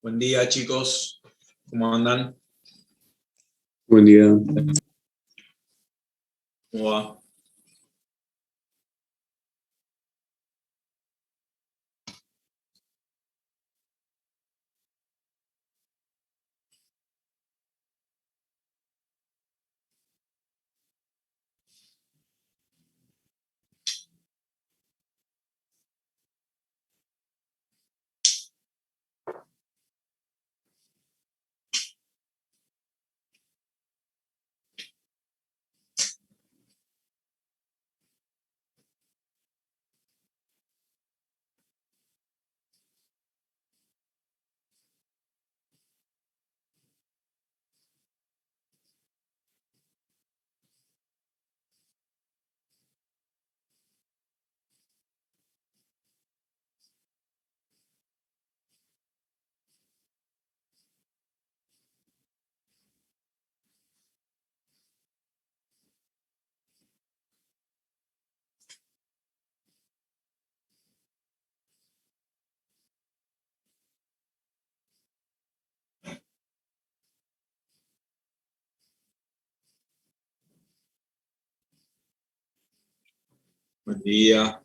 Buen día, chicos. ¿Cómo andan? Buen día. ¿Cómo va? Buen día.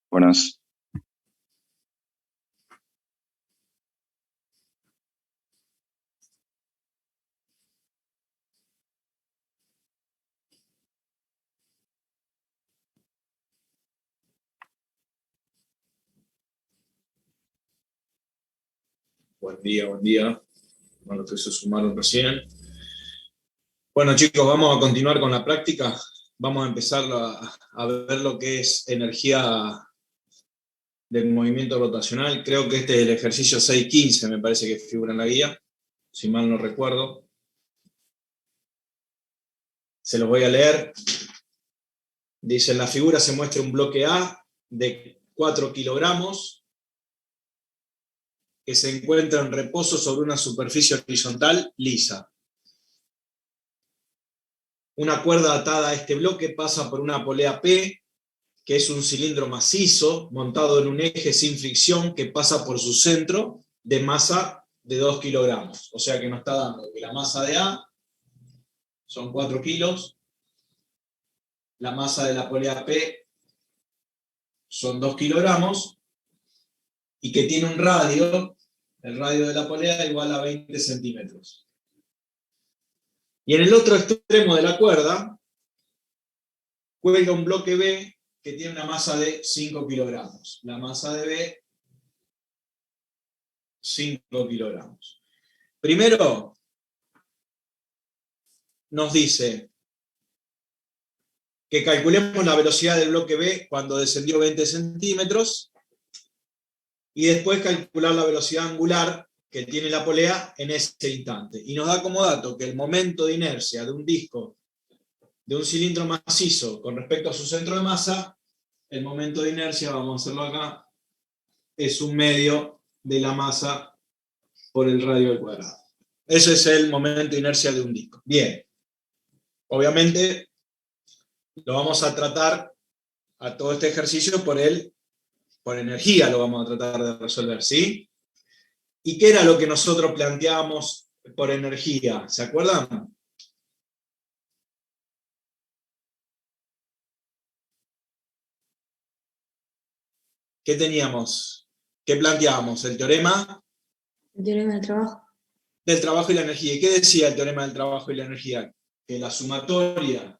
Buenas. Buen día, buen día. Bueno, los que se sumaron recién. Bueno, chicos, vamos a continuar con la práctica. Vamos a empezar a ver lo que es energía del movimiento rotacional. Creo que este es el ejercicio 6.15, me parece que figura en la guía, si mal no recuerdo. Se los voy a leer. Dice, en la figura se muestra un bloque A de 4 kilogramos que se encuentra en reposo sobre una superficie horizontal lisa. Una cuerda atada a este bloque pasa por una polea P, que es un cilindro macizo montado en un eje sin fricción que pasa por su centro de masa de 2 kilogramos. O sea que nos está dando que la masa de A son 4 kilos, la masa de la polea P son 2 kilogramos, y que tiene un radio, el radio de la polea igual a 20 centímetros. Y en el otro extremo de la cuerda cuelga un bloque B que tiene una masa de 5 kilogramos. La masa de B, 5 kilogramos. Primero, nos dice que calculemos la velocidad del bloque B cuando descendió 20 centímetros, y después calcular la velocidad angular que tiene la polea en ese instante. Y nos da como dato que el momento de inercia de un disco, de un cilindro macizo con respecto a su centro de masa, el momento de inercia, vamos a hacerlo acá, es 1/2 de la masa por el radio al cuadrado. Ese es el momento de inercia de un disco. Bien. Obviamente lo vamos a tratar a todo este ejercicio por energía, lo vamos a tratar de resolver, ¿sí? ¿Y qué era lo que nosotros planteábamos por energía? ¿Se acuerdan? ¿Qué teníamos? ¿Qué planteábamos? El teorema del trabajo. Del trabajo y la energía. ¿Y qué decía el teorema del trabajo y la energía? Que la sumatoria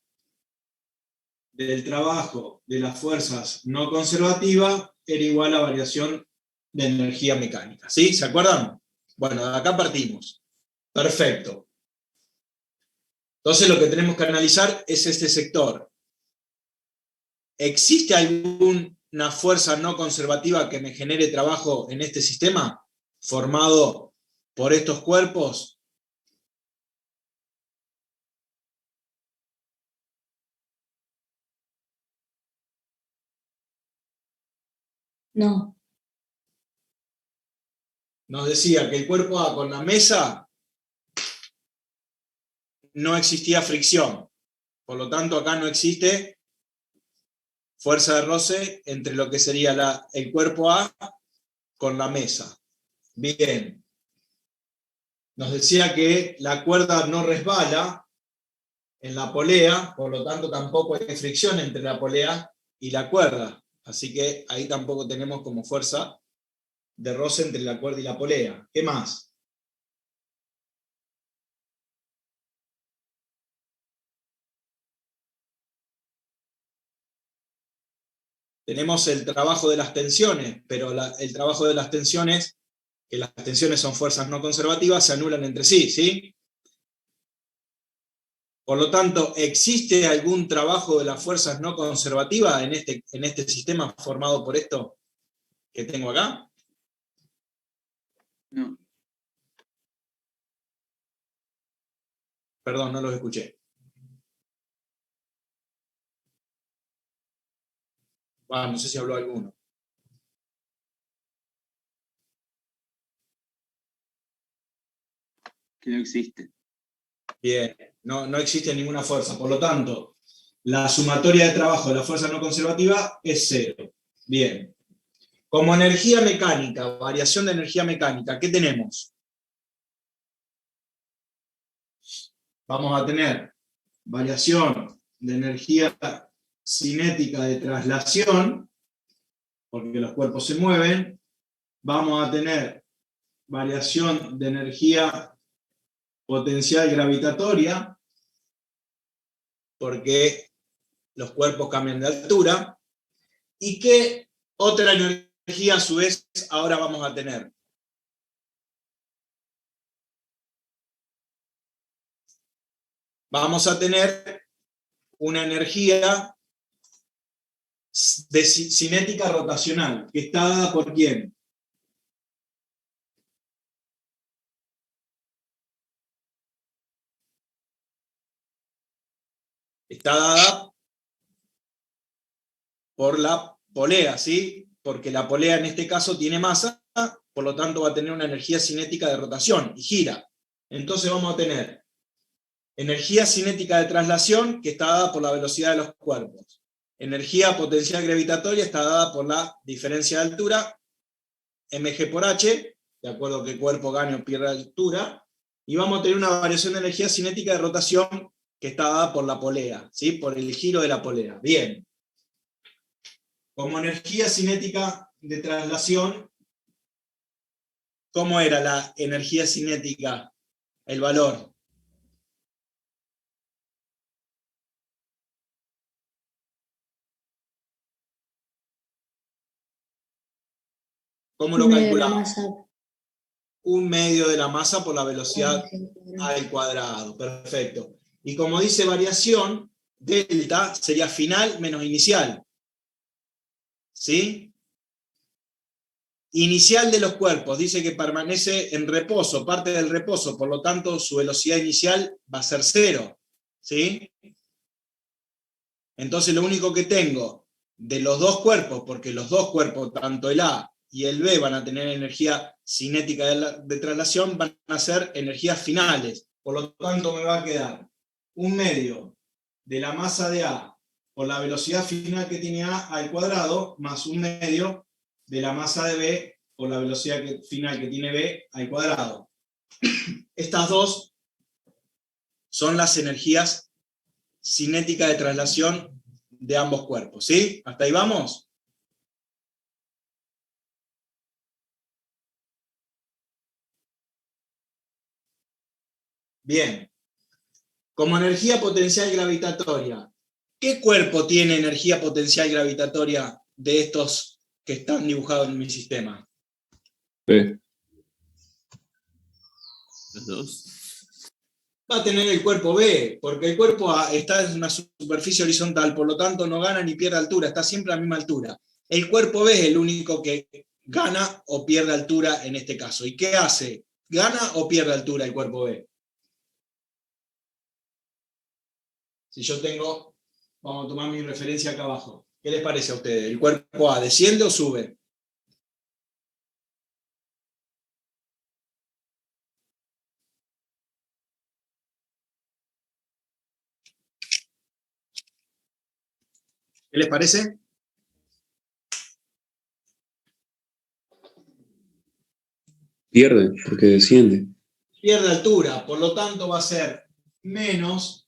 del trabajo de las fuerzas no conservativas era igual a variación de energía mecánica. ¿Sí? ¿Se acuerdan? Bueno, de acá partimos. Perfecto. Entonces lo que tenemos que analizar es este sector. ¿Existe alguna fuerza no conservativa que me genere trabajo en este sistema formado por estos cuerpos? No. Nos decía que el cuerpo A con la mesa no existía fricción. Por lo tanto, acá no existe fuerza de roce entre lo que sería el cuerpo A con la mesa. Bien. Nos decía que la cuerda no resbala en la polea, por lo tanto tampoco hay fricción entre la polea y la cuerda. Así que ahí tampoco tenemos como fuerza de roce entre la cuerda y la polea. ¿Qué más? Tenemos el trabajo de las tensiones, pero el trabajo de las tensiones, que las tensiones son fuerzas no conservativas, se anulan entre sí, ¿sí? Por lo tanto, ¿existe algún trabajo de las fuerzas no conservativas en este sistema formado por esto que tengo acá? No. Perdón, no los escuché. No sé si habló alguno. Que no existe. Bien, no existe ninguna fuerza. Por lo tanto, la sumatoria de trabajo de la fuerza no conservativa es 0. Bien. Como energía mecánica, variación de energía mecánica, ¿qué tenemos? Vamos a tener variación de energía cinética de traslación, porque los cuerpos se mueven. Vamos a tener variación de energía potencial gravitatoria, porque los cuerpos cambian de altura. ¿Y qué otra energía a su vez ahora vamos a tener? Vamos a tener una energía de cinética rotacional, que está dada por ¿quién? Está dada por la polea, ¿sí? Porque la polea en este caso tiene masa, por lo tanto va a tener una energía cinética de rotación y gira. Entonces vamos a tener energía cinética de traslación, que está dada por la velocidad de los cuerpos. Energía potencial gravitatoria está dada por la diferencia de altura, mg por h, de acuerdo a que cuerpo gane o pierda altura, y vamos a tener una variación de energía cinética de rotación que está dada por la polea, ¿sí? Por el giro de la polea. Bien. Como energía cinética de traslación, ¿cómo era la energía cinética? El valor. ¿Cómo lo calculamos? 1/2 de la masa por la velocidad al cuadrado. Perfecto. Y como dice variación, delta sería final menos inicial. ¿Sí? Inicial de los cuerpos, dice que permanece en reposo, parte del reposo, por lo tanto su velocidad inicial va a ser 0. ¿Sí? Entonces lo único que tengo de los dos cuerpos, porque los dos cuerpos, tanto el A y el B, van a tener energía cinética de traslación, van a ser energías finales. Por lo tanto me va a quedar 1/2 de la masa de A por la velocidad final que tiene A al cuadrado, más 1/2 de la masa de B por la velocidad final que tiene B al cuadrado. Estas dos son las energías cinéticas de traslación de ambos cuerpos, ¿sí? ¿Hasta ahí vamos? Bien. Como energía potencial gravitatoria, ¿qué cuerpo tiene energía potencial gravitatoria de estos que están dibujados en mi sistema? B. Los dos. Va a tener el cuerpo B, porque el cuerpo A está en una superficie horizontal, por lo tanto no gana ni pierde altura, está siempre a la misma altura. El cuerpo B es el único que gana o pierde altura en este caso. ¿Y qué hace? ¿Gana o pierde altura el cuerpo B? Si yo tengo, vamos a tomar mi referencia acá abajo. ¿Qué les parece a ustedes? ¿El cuerpo A desciende o sube? ¿Qué les parece? Pierde, porque desciende. Pierde altura, por lo tanto va a ser menos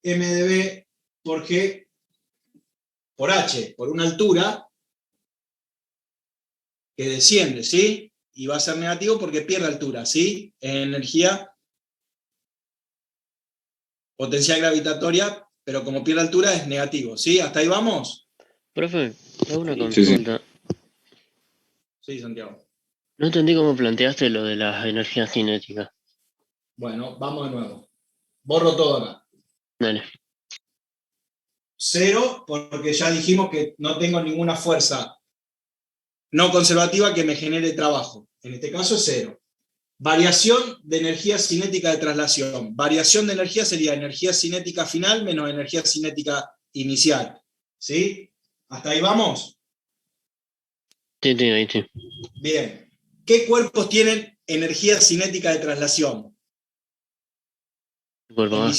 m de b por g por h, por una altura que desciende, ¿sí? Y va a ser negativo porque pierde altura, ¿sí? Energía potencial gravitatoria, pero como pierde altura es negativo, ¿sí? ¿Hasta ahí vamos? Profe, hago una Sí, sí. consulta. Sí, Santiago. No entendí cómo planteaste lo de las energías cinéticas. Bueno, vamos de nuevo. Borro todo acá. Dale. 0, porque ya dijimos que no tengo ninguna fuerza no conservativa que me genere trabajo. En este caso es 0. Variación de energía cinética de traslación. Variación de energía sería energía cinética final menos energía cinética inicial. ¿Sí? ¿Hasta ahí vamos? Sí, ahí sí. Bien. ¿Qué cuerpos tienen energía cinética de traslación? Cuerpo A.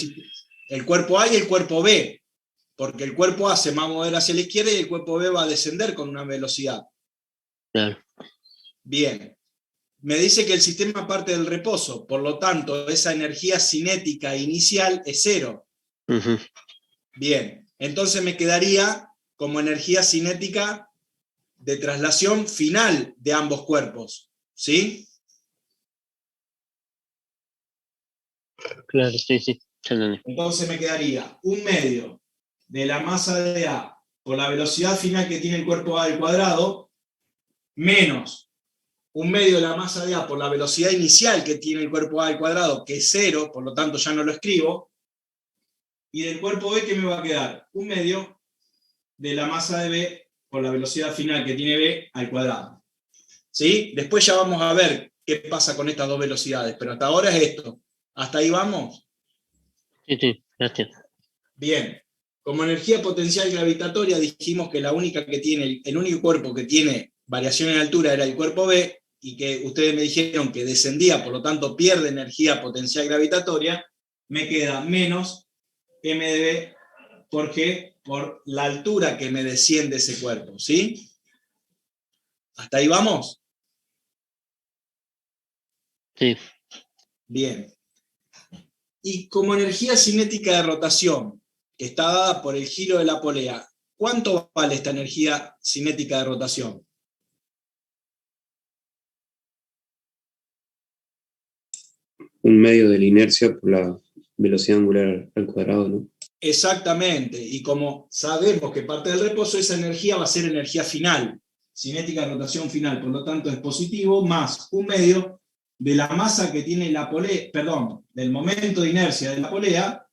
El cuerpo A y el cuerpo B. Porque el cuerpo A se va a mover hacia la izquierda y el cuerpo B va a descender con una velocidad. Claro. Bien. Me dice que el sistema parte del reposo, por lo tanto, esa energía cinética inicial es 0. Ujú. Bien, entonces me quedaría como energía cinética de traslación final de ambos cuerpos, ¿sí? Claro, sí, ya entendí. Entonces me quedaría 1/2 de la masa de A por la velocidad final que tiene el cuerpo A al cuadrado, menos 1/2 de la masa de A por la velocidad inicial que tiene el cuerpo A al cuadrado, que es 0, por lo tanto ya no lo escribo, y del cuerpo B, ¿qué me va a quedar? 1/2 de la masa de B por la velocidad final que tiene B al cuadrado. ¿Sí? Después ya vamos a ver qué pasa con estas dos velocidades, pero hasta ahora es esto. ¿Hasta ahí vamos? Sí, gracias. Bien. Como energía potencial gravitatoria dijimos que la única que tiene, el único cuerpo que tiene variación en altura era el cuerpo B, y que ustedes me dijeron que descendía, por lo tanto pierde energía potencial gravitatoria, me queda menos m de B por G por la altura que me desciende ese cuerpo, ¿sí? ¿Hasta ahí vamos? Sí. Bien. Y como energía cinética de rotación, que está dada por el giro de la polea, ¿cuánto vale esta energía cinética de rotación? Un medio de la inercia por la velocidad angular al cuadrado, ¿no? Exactamente, y como sabemos que parte del reposo, esa energía va a ser energía final, cinética de rotación final, por lo tanto es positivo, más 1/2 de la masa que tiene la polea, perdón, del momento de inercia de la polea,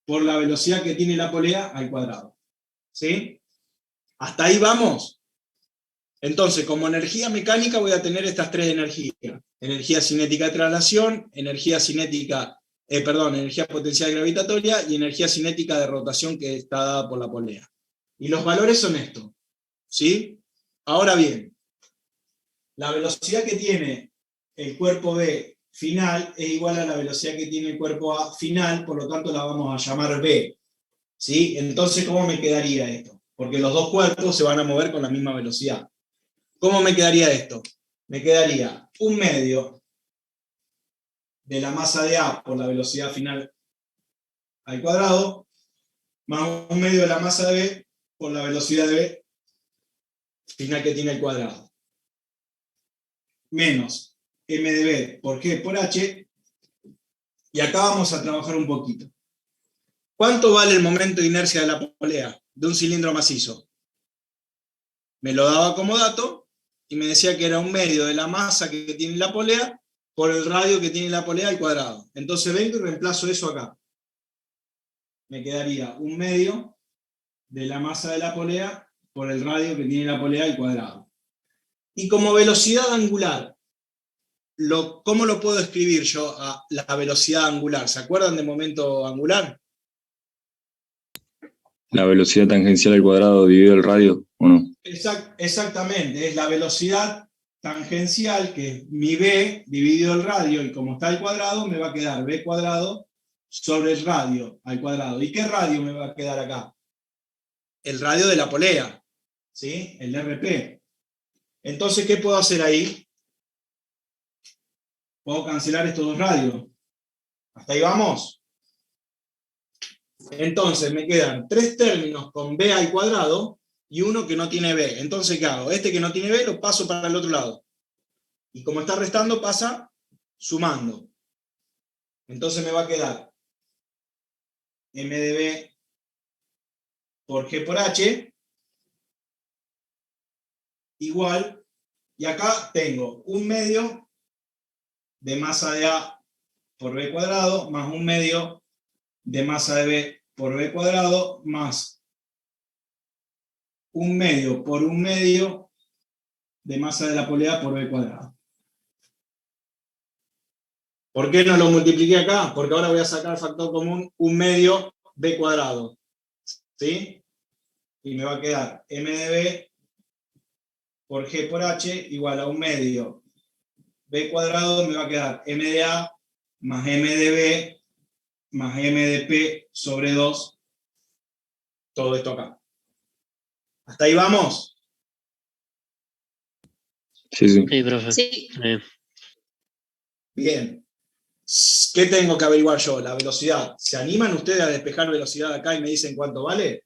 por la velocidad que tiene la polea al cuadrado. ¿Sí? ¿Hasta ahí vamos? Entonces, como energía mecánica voy a tener estas tres energías. Energía cinética de traslación, energía potencial gravitatoria y energía cinética de rotación que está dada por la polea. Y los valores son estos. ¿Sí? Ahora bien, la velocidad que tiene el cuerpo B final es igual a la velocidad que tiene el cuerpo A final, por lo tanto la vamos a llamar B. ¿Sí? Entonces, ¿cómo me quedaría esto? Porque los dos cuerpos se van a mover con la misma velocidad. ¿Cómo me quedaría esto? Me quedaría 1/2 de la masa de A por la velocidad final al cuadrado, más 1/2 de la masa de B por la velocidad de B final que tiene el cuadrado. Menos m de B por G por H, y acá vamos a trabajar un poquito. ¿Cuánto vale el momento de inercia de la polea de un cilindro macizo? Me lo daba como dato y me decía que era 1/2 de la masa que tiene la polea por el radio que tiene la polea al cuadrado. Entonces vengo y reemplazo eso acá. Me quedaría 1/2 de la masa de la polea por el radio que tiene la polea al cuadrado. Y como velocidad angular, ¿cómo lo puedo escribir yo a la velocidad angular? ¿Se acuerdan de momento angular? La velocidad tangencial al cuadrado dividido el radio, ¿o no? Exactamente, es la velocidad tangencial, que es mi b dividido el radio, y como está al cuadrado, me va a quedar b cuadrado sobre el radio al cuadrado. ¿Y qué radio me va a quedar acá? El radio de la polea, ¿sí? El RP. Entonces, ¿qué puedo hacer ahí? Puedo cancelar estos dos radios. ¿Hasta ahí vamos? Entonces me quedan 3 términos con b al cuadrado y uno que no tiene b. Entonces, ¿qué hago? Este que no tiene b lo paso para el otro lado. Y como está restando, pasa sumando. Entonces me va a quedar m de b por g por h igual, y acá tengo 1/2 de masa de a por b cuadrado más 1/2 de masa de b por b cuadrado más 1/2 por 1/2 de masa de la polea por b cuadrado. ¿Por qué no lo multipliqué acá? Porque ahora voy a sacar el factor común 1/2 b cuadrado. ¿Sí? Y me va a quedar m de b por g por h igual a 1/2 b cuadrado, me va a quedar m de a más m de b más m de p sobre 2, todo esto acá. ¿Hasta ahí vamos? Sí, sí. Sí, profe. Sí. Bien. ¿Qué tengo que averiguar yo? La velocidad. ¿Se animan ustedes a despejar velocidad acá y me dicen cuánto vale?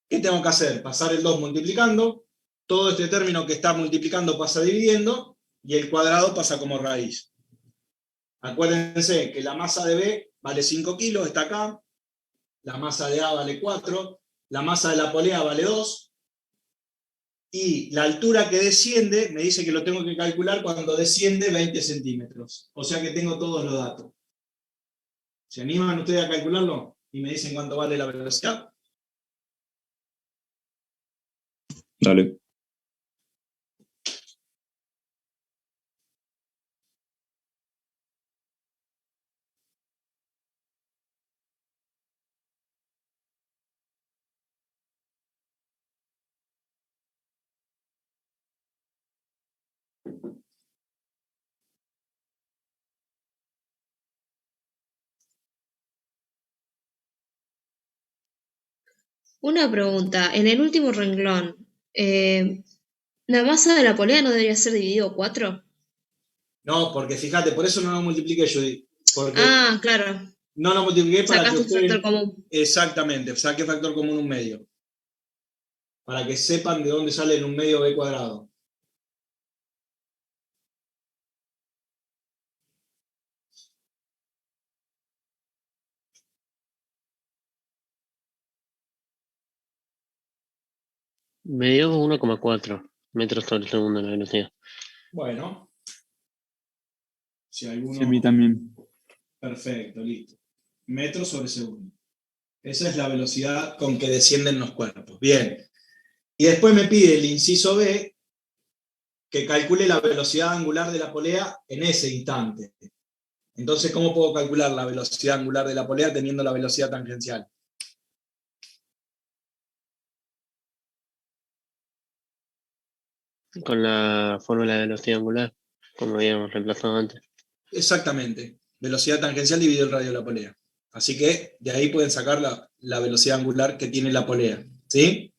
¿Qué tengo que hacer? Pasar el 2 multiplicando, todo este término que está multiplicando pasa dividiendo, y el cuadrado pasa como raíz. Acuérdense que la masa de B vale 5 kilos, está acá, la masa de A vale 4, la masa de la polea vale 2, y la altura que desciende me dice que lo tengo que calcular cuando desciende 20 centímetros. O sea que tengo todos los datos. ¿Se animan ustedes a calcularlo? Y me dicen cuánto vale la velocidad. Dale. Una pregunta. En el último renglón, ¿la masa de la polea no debería ser dividido 4? No, porque fíjate, por eso no lo multipliqué, Judy. Porque Ah, claro. no lo multipliqué para que Sacaste un factor ustedes... común. Exactamente, saqué factor común 1/2. Para que sepan de dónde sale el 1/2 b cuadrado. Me dio 1,4 metros sobre segundo la velocidad. Bueno, si Sí, a mí alguno... también. Perfecto, listo. Metros sobre segundo. Esa es la velocidad con que descienden los cuerpos. Bien. Y después me pide el inciso B que calcule la velocidad angular de la polea en ese instante. Entonces, ¿cómo puedo calcular la velocidad angular de la polea teniendo la velocidad tangencial? Con la fórmula de velocidad angular, como habíamos reemplazado antes. Exactamente. Velocidad tangencial dividido el radio de la polea. Así que de ahí pueden sacar la velocidad angular que tiene la polea. ¿Sí?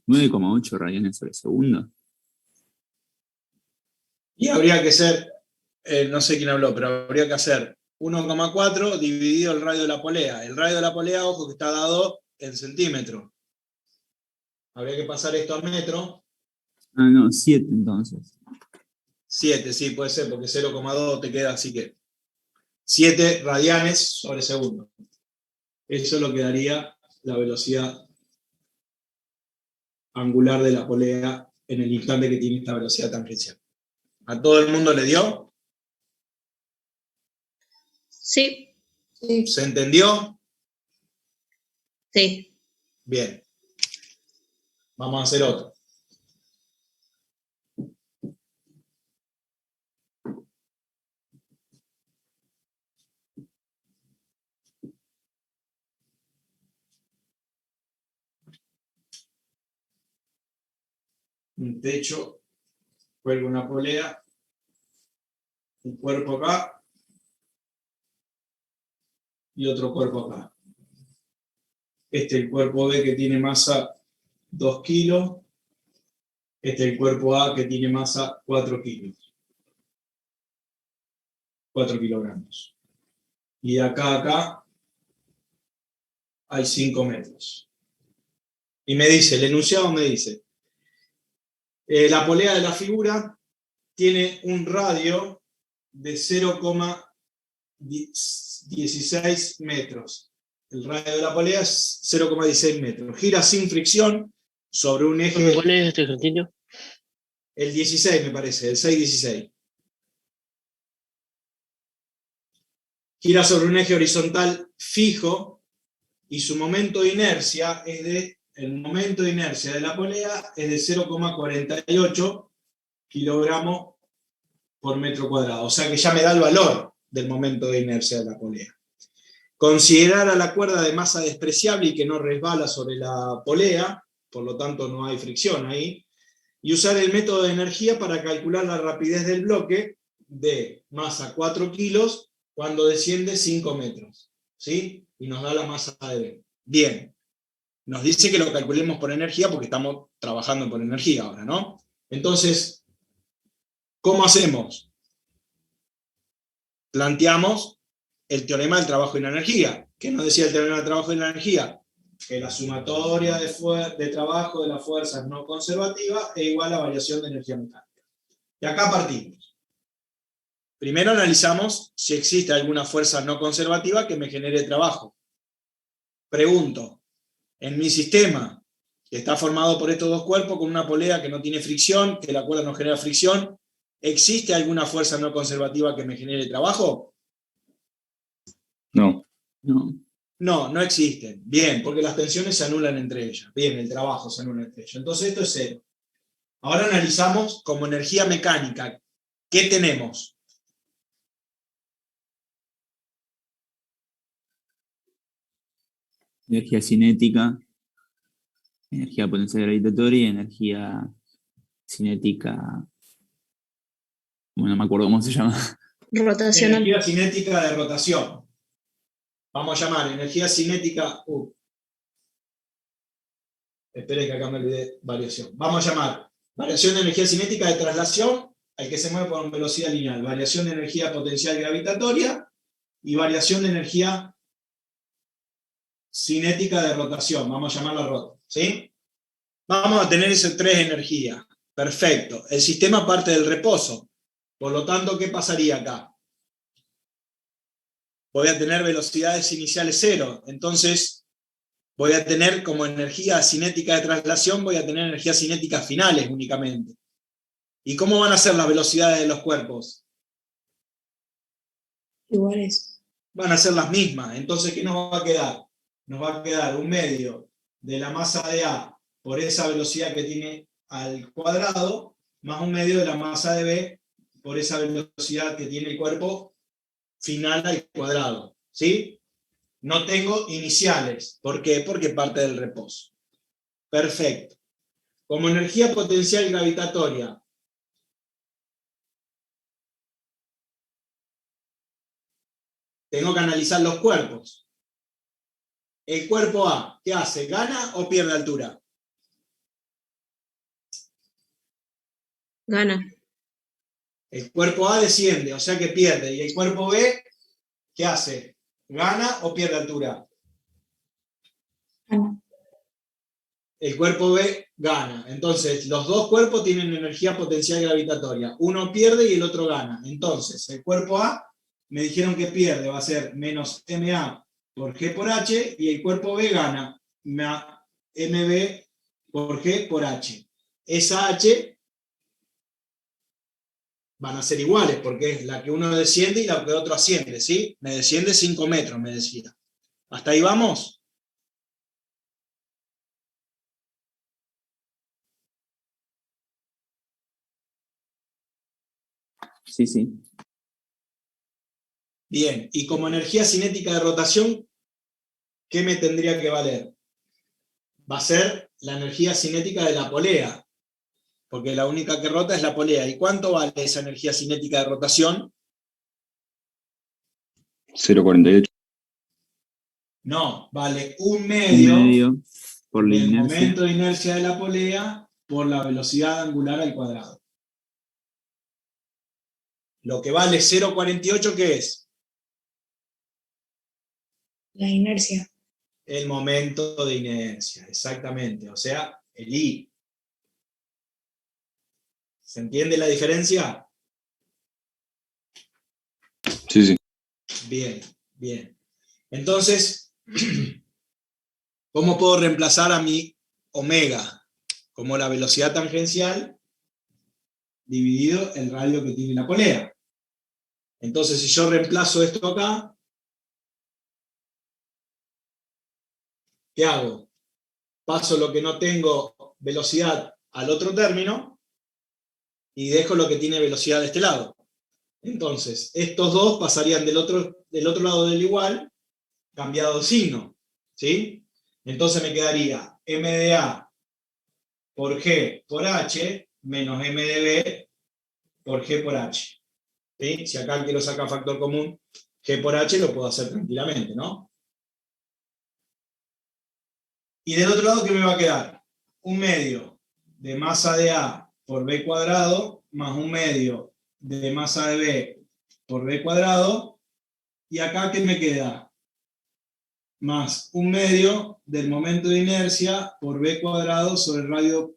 9,8 radianes sobre segundo. Y habría que ser, no sé quién habló, pero habría que hacer 1,4 dividido el radio de la polea. El radio de la polea, ojo, que está dado en centímetros. Habría que pasar esto a metro. Ah, no, 7 entonces. 7, sí, puede ser, porque 0,2 te queda, así que 7 radianes sobre segundo. Eso es lo que daría la velocidad angular de la polea en el instante que tiene esta velocidad tangencial. ¿A todo el mundo le dio? Sí, ¿Se entendió? sí. Bien. Vamos a hacer otro. Un techo, cuelgo una polea, un cuerpo acá y otro cuerpo acá. Este es el cuerpo B que tiene masa 2 kilos. Este es el cuerpo A que tiene masa 4 kilos. 4 kilogramos. Y de acá a acá hay 5 metros. Y me dice, el enunciado me dice, la polea de la figura tiene un radio de 0,16 metros. El radio de la polea es 0,16 metros. Gira sin fricción sobre un eje... ¿Cuál es este ejercicio? El 16 me parece, el 6,16. Gira sobre un eje horizontal fijo y su momento de inercia el momento de inercia de la polea es de 0,48 kilogramos por metro cuadrado. O sea que ya me da el valor del momento de inercia de la polea. Considerar a la cuerda de masa despreciable y que no resbala sobre la polea, por lo tanto no hay fricción ahí, y usar el método de energía para calcular la rapidez del bloque de masa 4 kilos cuando desciende 5 metros. ¿Sí? Y nos da la masa de B. Bien. Nos dice que lo calculemos por energía porque estamos trabajando por energía ahora, ¿no? Entonces, ¿cómo hacemos? Planteamos el teorema del trabajo y la energía. ¿Qué nos decía el teorema del trabajo y la energía? Que la sumatoria de trabajo de las fuerzas no conservativas es igual a variación de energía mecánica. Y acá partimos. Primero analizamos si existe alguna fuerza no conservativa que me genere trabajo. Pregunto, en mi sistema, que está formado por estos dos cuerpos con una polea que no tiene fricción, que la cuerda no genera fricción, ¿existe alguna fuerza no conservativa que me genere trabajo? No. No, no existen. Bien, porque las tensiones se anulan entre ellas. Bien, el trabajo se anula entre ellas. Entonces esto es cero. Ahora analizamos como energía mecánica. ¿Qué tenemos? Energía cinética, energía potencial gravitatoria y energía cinética. Bueno, no me acuerdo cómo se llama. Rotacional. Energía cinética de rotación. Vamos a llamar energía cinética. Esperen que acá me olvidé variación. Vamos a llamar variación de energía cinética de traslación al que se mueve por velocidad lineal. Variación de energía potencial gravitatoria y variación de energía cinética de rotación. Vamos a llamarla rota. ¿Sí? Vamos a tener esas tres energías. Perfecto. El sistema parte del reposo. Por lo tanto, ¿qué pasaría acá? Voy a tener velocidades iniciales cero. Entonces, voy a tener como energía cinética de traslación, voy a tener energías cinéticas finales únicamente. ¿Y cómo van a ser las velocidades de los cuerpos? Iguales. Van a ser las mismas. Entonces, ¿qué nos va a quedar? Nos va a quedar un medio de la masa de A por esa velocidad que tiene al cuadrado, más un medio de la masa de B por esa velocidad que tiene el cuerpo final al cuadrado. ¿Sí? No tengo iniciales. ¿Por qué? Porque parte del reposo. Perfecto. Como energía potencial gravitatoria, tengo que analizar los cuerpos. El cuerpo A, ¿qué hace? ¿Gana o pierde altura? Gana. El cuerpo A desciende, o sea que pierde. ¿Y el cuerpo B qué hace? ¿Gana o pierde altura? Gana. El cuerpo B gana. Entonces, los dos cuerpos tienen energía potencial gravitatoria. Uno pierde y el otro gana. Entonces, el cuerpo A, me dijeron que pierde, va a ser menos MA por G por H, y el cuerpo B gana, MB por G por H. Esa H van a ser iguales, porque es la que uno desciende y la que otro asciende, ¿sí? Me desciende 5 metros, me decía. ¿Hasta ahí vamos? Sí, sí. Bien, y como energía cinética de rotación, ¿qué me tendría que valer? Va a ser la energía cinética de la polea, porque la única que rota es la polea. ¿Y cuánto vale esa energía cinética de rotación? 0,48. No, vale un Un medio medio por la del inercia. momento de inercia de la polea por la velocidad angular al cuadrado. Lo que vale 0,48, ¿qué es? La inercia. El momento de inercia, exactamente. O sea, el I. ¿Se entiende la diferencia? Sí, sí. Bien, bien. Entonces, ¿cómo puedo reemplazar a mi omega? Como la velocidad tangencial dividido el radio que tiene la polea. Entonces, si yo reemplazo esto acá, ¿qué hago? Paso lo que no tengo velocidad al otro término y dejo lo que tiene velocidad de este lado. Entonces, estos dos pasarían del otro lado del igual, cambiado de signo. ¿Sí? Entonces me quedaría m de A por G por H menos m de B por G por H. ¿Sí? Si acá quiero sacar factor común G por H, lo puedo hacer tranquilamente, ¿no? Y del otro lado, ¿qué me va a quedar? Un medio de masa de A por B cuadrado más un medio de masa de B por B cuadrado. Y acá, ¿qué me queda? Más un medio del momento de inercia por B cuadrado sobre el radio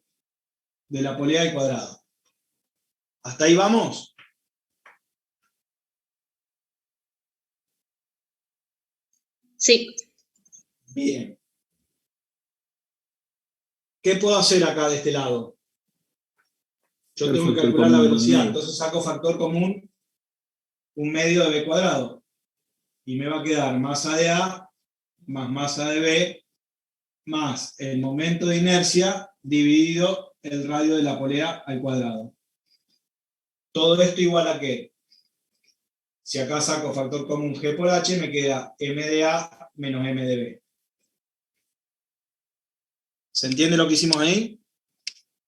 de la polea al cuadrado. ¿Hasta ahí vamos? Sí. Bien. ¿Qué puedo hacer acá de este lado? Yo tengo que Factor calcular la común, un velocidad, medio. entonces saco factor común un medio de B cuadrado. Y me va a quedar masa de A más masa de B más el momento de inercia dividido el radio de la polea al cuadrado. Todo esto igual a qué? Si acá saco factor común G por H, me queda M de A menos M de B. ¿Se entiende lo que hicimos ahí?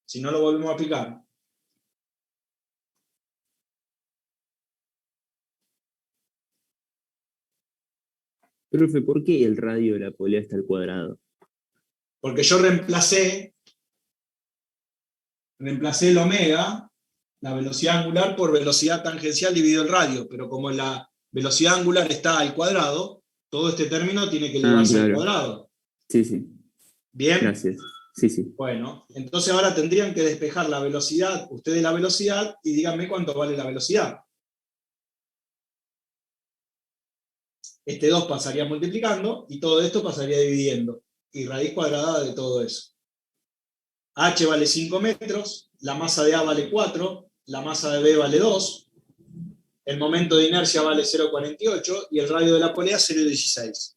Si no, lo volvemos a aplicar. Profe, ¿por qué el radio de la polea está al cuadrado? Porque yo reemplacé el omega, la velocidad angular, por velocidad tangencial dividido el radio, pero como la velocidad angular está al cuadrado, todo este término tiene que Ah, elevarse al claro. cuadrado. Sí, sí. ¿Bien? Gracias. Sí, sí. Bueno, entonces ahora tendrían que despejar la velocidad, ustedes la velocidad, y díganme cuánto vale la velocidad. Este 2 pasaría multiplicando, y todo esto pasaría dividiendo, y raíz cuadrada de todo eso. H vale 5 metros, la masa de A vale 4, la masa de B vale 2, el momento de inercia vale 0,48 y el radio de la polea 0,16.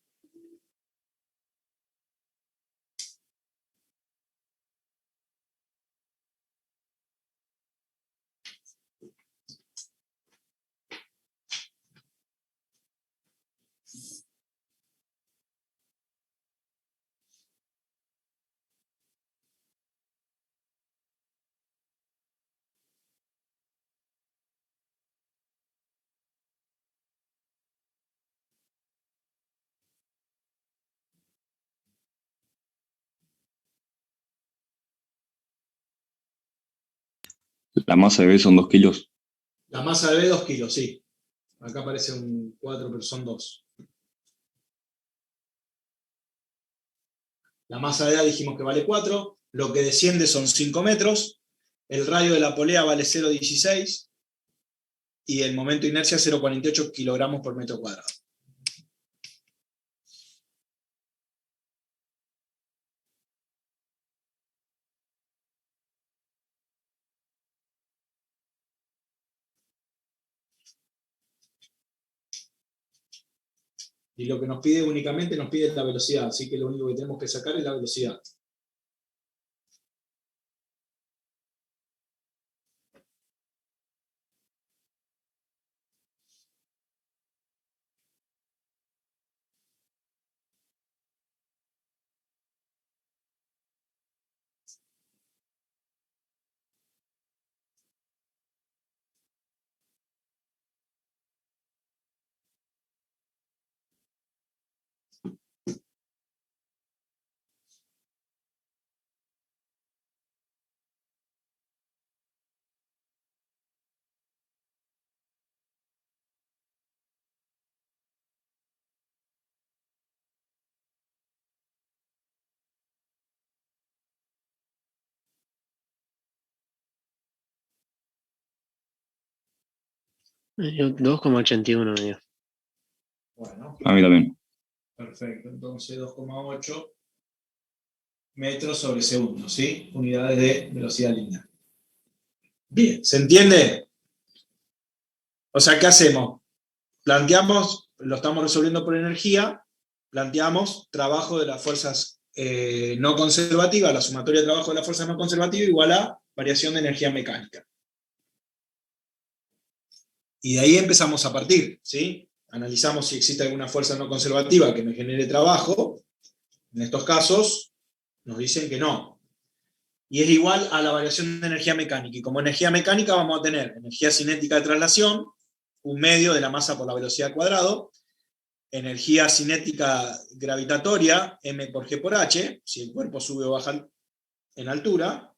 La masa de B son 2 kilos. La masa de B, 2 kilos, sí. Acá aparece un 4, pero son 2. La masa de A dijimos que vale 4. Lo que desciende son 5 metros. El radio de la polea vale 0,16. Y el momento de inercia 0,48 kilogramos por metro cuadrado. Y lo que nos pide únicamente nos pide la velocidad, así que lo único que tenemos que sacar es la velocidad. Yo 2,81 me dio. Bueno, A mí también. perfecto. Entonces 2,8 metros sobre segundo, ¿sí? Unidades de velocidad lineal. Bien, ¿se entiende? O sea, ¿qué hacemos? Planteamos, lo estamos resolviendo por energía, planteamos trabajo de las fuerzas no conservativas, la sumatoria de trabajo de las fuerzas no conservativas igual a variación de energía mecánica. Y de ahí empezamos a partir, ¿sí? Analizamos si existe alguna fuerza no conservativa que me genere trabajo. En estos casos nos dicen que no. Y es igual a la variación de energía mecánica. Y como energía mecánica vamos a tener energía cinética de traslación, un medio de la masa por la velocidad al cuadrado, energía cinética gravitatoria, m por g por h, si el cuerpo sube o baja en altura.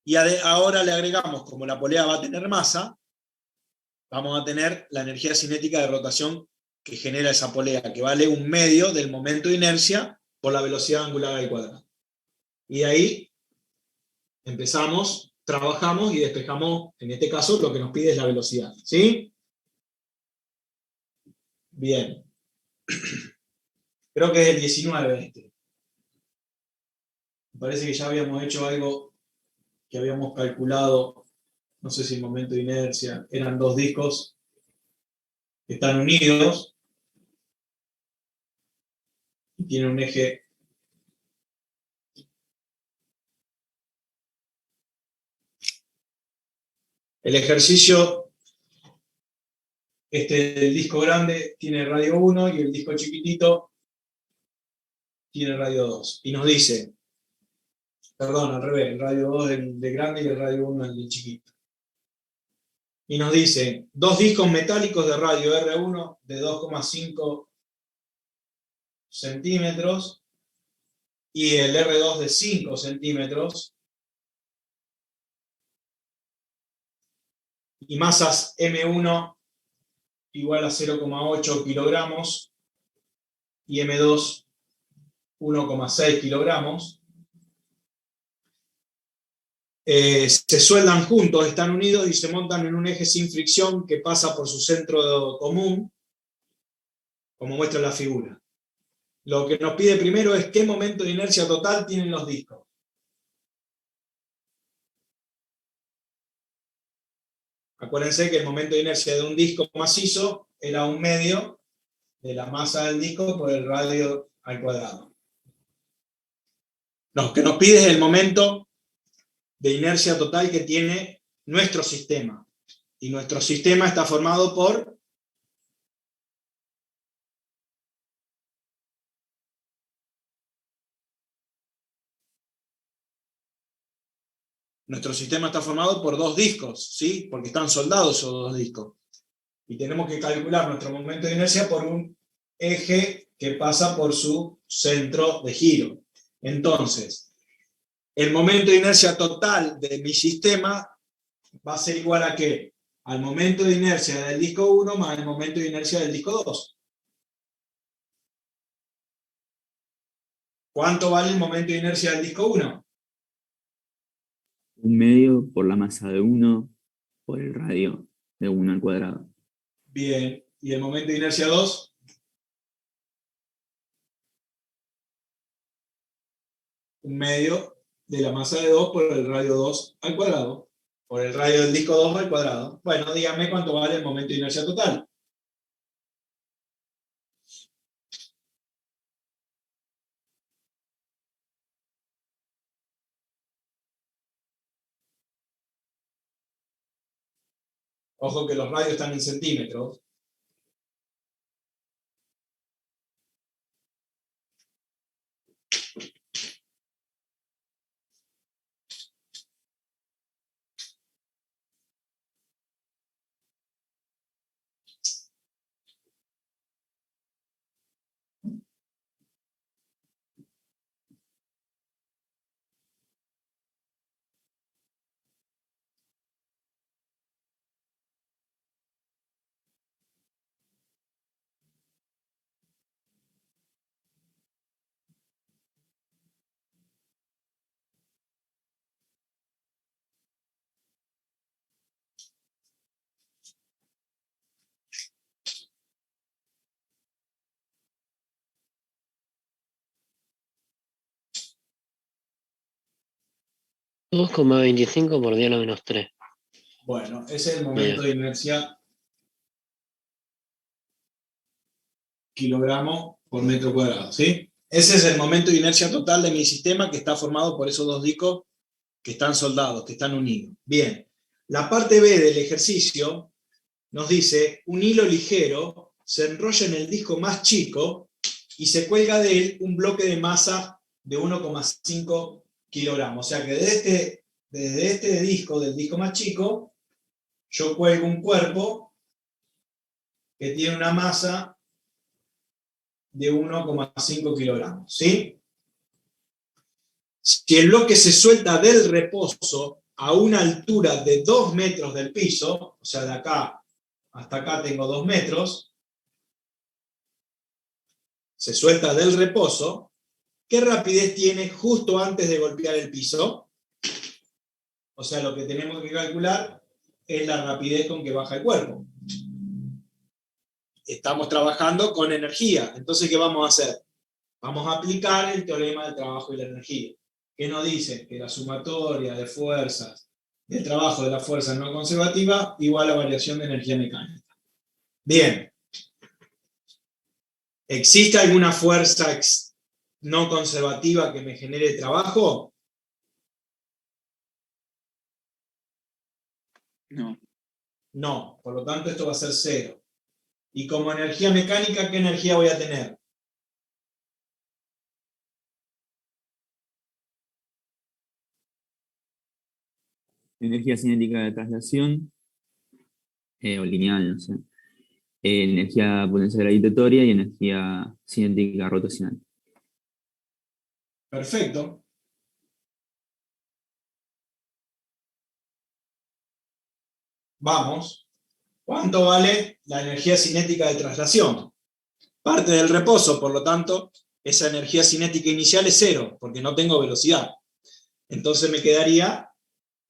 Y ahora le agregamos, como la polea va a tener masa, vamos a tener la energía cinética de rotación que genera esa polea, que vale un medio del momento de inercia por la velocidad angular al cuadrado. Y de ahí empezamos, trabajamos y despejamos, en este caso, lo que nos pide es la velocidad. ¿Sí? Bien. Creo que es el 19 este. Me parece que ya habíamos hecho algo que habíamos calculado, no sé si el momento de inercia, eran 2 discos que están unidos y tienen un eje el ejercicio del disco grande tiene radio 1 y el disco chiquitito tiene radio 2. Y nos dice, perdón, al revés, el radio 2 del grande y el radio 1 del chiquito. Y nos dice, 2 discos metálicos de radio R1 de 2,5 centímetros y el R2 de 5 centímetros y masas M1 igual a 0,8 kilogramos y M2 1,6 kilogramos. Se sueldan juntos, están unidos y se montan en un eje sin fricción que pasa por su centro común, como muestra la figura. Lo que nos pide primero es qué momento de inercia total tienen los discos. Acuérdense que el momento de inercia de un disco macizo era un medio de la masa del disco por el radio al cuadrado. Lo que nos pide es el momento de inercia total que tiene nuestro sistema. Y nuestro sistema está formado por dos discos, ¿sí? Porque están soldados esos 2 discos. Y tenemos que calcular nuestro momento de inercia por un eje que pasa por su centro de giro. Entonces, el momento de inercia total de mi sistema va a ser igual a ¿qué? Al momento de inercia del disco 1 más el momento de inercia del disco 2. ¿Cuánto vale el momento de inercia del disco 1? 1/2 por la masa de 1 por el radio de 1 al cuadrado. Bien. ¿Y el momento de inercia 2? 1/2 de la masa de 2 por el radio 2 al cuadrado. Por el radio del disco 2 al cuadrado. Bueno, díganme cuánto vale el momento de inercia total. Ojo que los radios están en centímetros. Dos coma 25 por 10 a la menos 3. Bueno, ese es el momento de inercia kilogramo por metro cuadrado, ¿sí? Ese es el momento de inercia total de mi sistema que está formado por esos dos discos que están soldados, que están unidos. Bien, la parte B del ejercicio nos dice, un hilo ligero se enrolla en el disco más chico y se cuelga de él un bloque de masa de 1,5 kilogramos. O sea que desde este disco, del disco más chico, yo cuelgo un cuerpo que tiene una masa de 1,5 kilogramos, ¿sí? Si el bloque se suelta del reposo a una altura de 2 metros del piso, o sea, de acá hasta acá tengo 2 metros, se suelta del reposo, ¿qué rapidez tiene justo antes de golpear el piso? O sea, lo que tenemos que calcular es la rapidez con que baja el cuerpo. Estamos trabajando con energía, entonces ¿qué vamos a hacer? Vamos a aplicar el teorema del trabajo y la energía, que nos dice que la sumatoria de fuerzas del trabajo de la fuerza no conservativa igual a variación de energía mecánica. Bien. ¿Existe alguna fuerza no conservativa que me genere trabajo? No. No, por lo tanto esto va a ser 0. Y como energía mecánica, ¿qué energía voy a tener? Energía cinética de traslación, o lineal, no sé. Energía potencial gravitatoria y energía cinética rotacional. Perfecto. Vamos. ¿Cuánto vale la energía cinética de traslación? Parte del reposo, por lo tanto, esa energía cinética inicial es 0, porque no tengo velocidad. Entonces me quedaría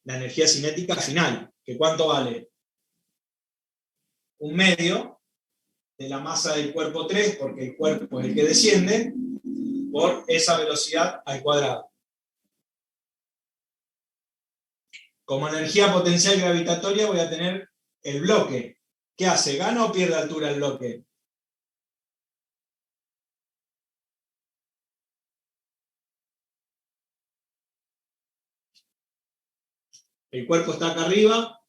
la energía cinética final, que ¿cuánto vale? 1/2 de la masa del cuerpo 3, porque el cuerpo es el que desciende, por esa velocidad al cuadrado. Como energía potencial gravitatoria voy a tener el bloque. ¿Qué hace? ¿Gana o pierde altura el bloque? El cuerpo está acá arriba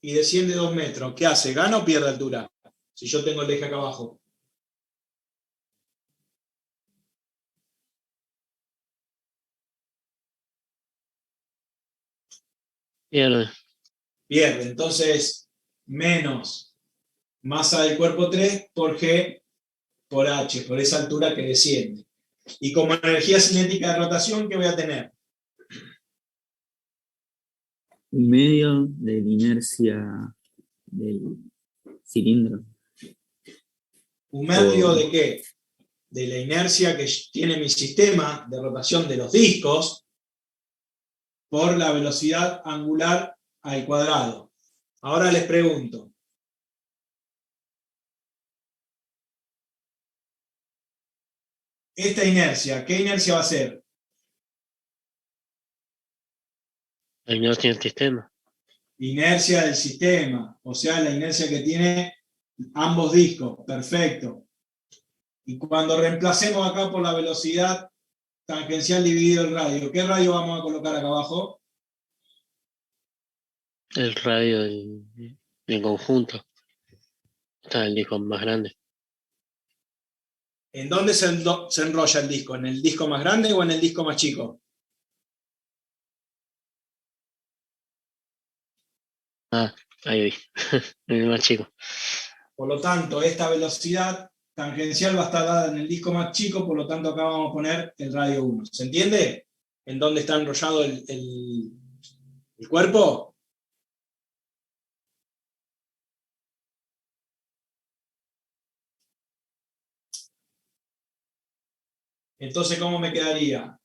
y desciende 2 metros. ¿Qué hace? ¿Gana o pierde altura? Si yo tengo el eje acá abajo. Pierde. Pierde. Entonces, menos masa del cuerpo 3 por G por H, por esa altura que desciende. Y como energía cinética de rotación, ¿qué voy a tener? un medio de la inercia del cilindro. ¿Un medio de qué? De la inercia que tiene mi sistema de rotación de los discos por la velocidad angular al cuadrado. Ahora les pregunto. Esta inercia, ¿qué inercia va a ser? La inercia del sistema. Inercia del sistema, o sea, la inercia que tiene ambos discos. Perfecto. Y cuando reemplacemos acá por la velocidad tangencial dividido el radio, ¿qué radio vamos a colocar acá abajo? El radio del conjunto. Está el disco más grande. ¿En dónde se enrolla el disco? ¿En el disco más grande o en el disco más chico? Ah, ahí vi. El más chico. Por lo tanto, esta velocidad tangencial va a estar dada en el disco más chico, por lo tanto acá vamos a poner el radio 1. ¿Se entiende? ¿En dónde está enrollado el cuerpo? Entonces, ¿cómo me quedaría?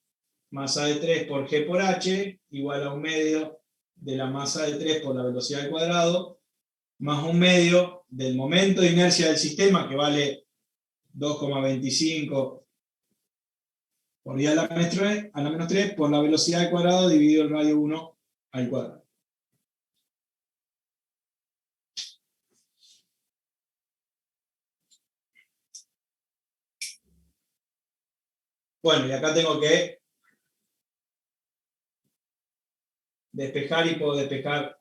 Masa de 3 por G por H, igual a 1/2 de la masa de 3 por la velocidad al cuadrado, más 1/2 del momento de inercia del sistema, que vale 2,25 por 10 a la menos 3 por la velocidad al cuadrado dividido el radio 1 al cuadrado. Bueno, y acá tengo que despejar y puedo despejar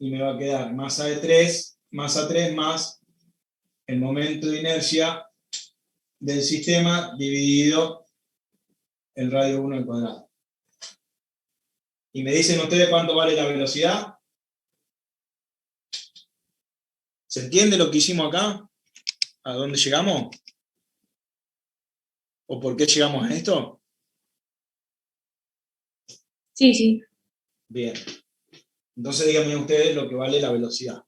y me va a quedar masa 3 más el momento de inercia del sistema dividido el radio 1 al cuadrado. ¿Y me dicen ustedes cuánto vale la velocidad? ¿Se entiende lo que hicimos acá? ¿A dónde llegamos? ¿O por qué llegamos a esto? Sí, sí. Bien. Entonces díganme ustedes lo que vale la velocidad.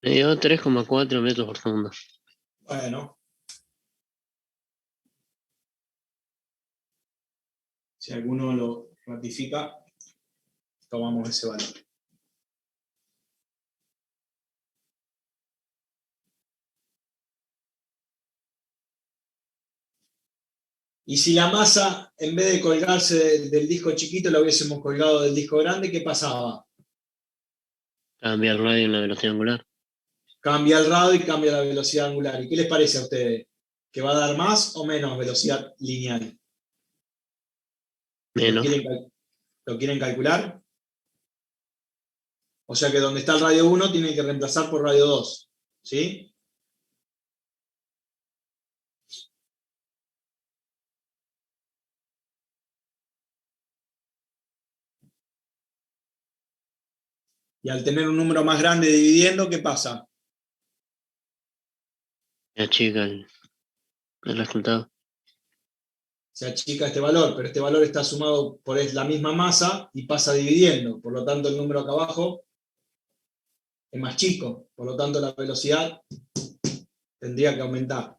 Me dio 3,4 metros por segundo. Bueno. Si alguno lo ratifica, tomamos ese valor. Y si la masa, en vez de colgarse del disco chiquito, la hubiésemos colgado del disco grande, ¿qué pasaba? Cambia el radio en la velocidad angular. Cambia el radio y cambia la velocidad angular. ¿Y qué les parece a ustedes? ¿Que va a dar más o menos velocidad lineal? Menos. ¿Lo quieren calcular? O sea que donde está el radio 1 tiene que reemplazar por radio 2. ¿Sí? Y al tener un número más grande dividiendo, ¿qué pasa? Se achica el resultado. Se achica este valor, pero este valor está sumado por la misma masa y pasa dividiendo. Por lo tanto, el número acá abajo es más chico. Por lo tanto, la velocidad tendría que aumentar.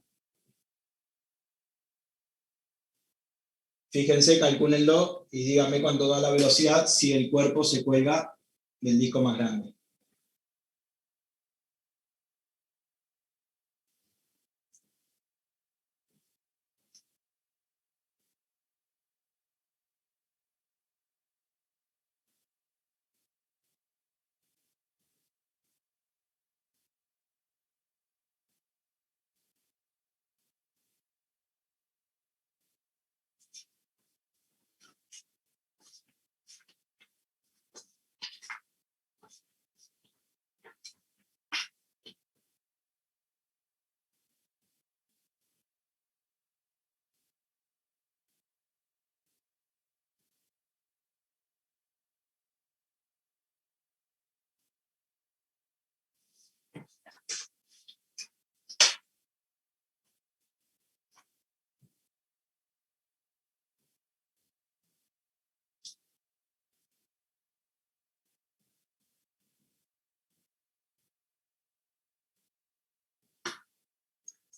Fíjense, calcúlenlo y díganme cuánto da la velocidad si el cuerpo se cuelga del disco más grande.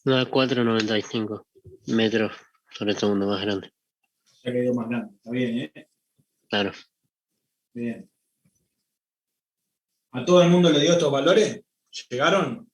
Da 4,95 metros sobre segundo más grande. Ya quedó más grande. Está bien, ¿eh? Claro. Bien. ¿A todo el mundo le dio estos valores? ¿Llegaron?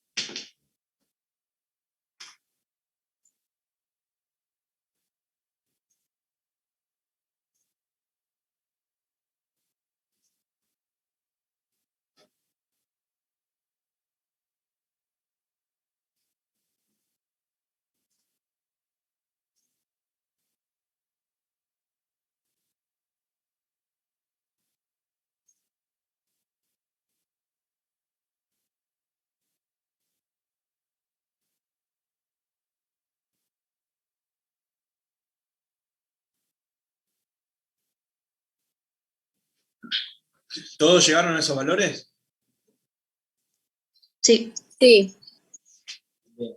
¿Todos llegaron a esos valores? Sí. Sí. Bien.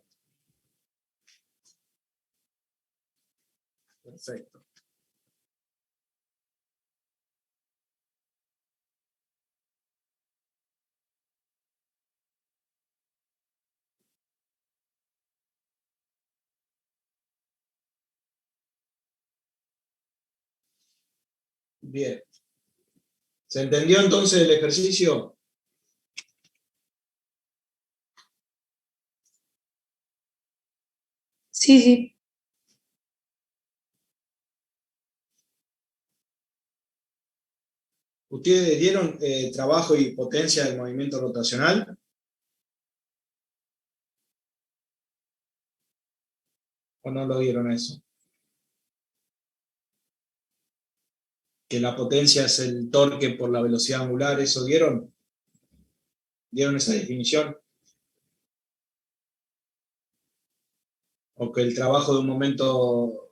Perfecto. Bien. ¿Se entendió entonces el ejercicio? Sí, sí. ¿Ustedes dieron trabajo y potencia del movimiento rotacional? ¿O no lo dieron eso? Que la potencia es el torque por la velocidad angular, ¿eso dieron? ¿Dieron esa definición? ¿O que el trabajo de un momento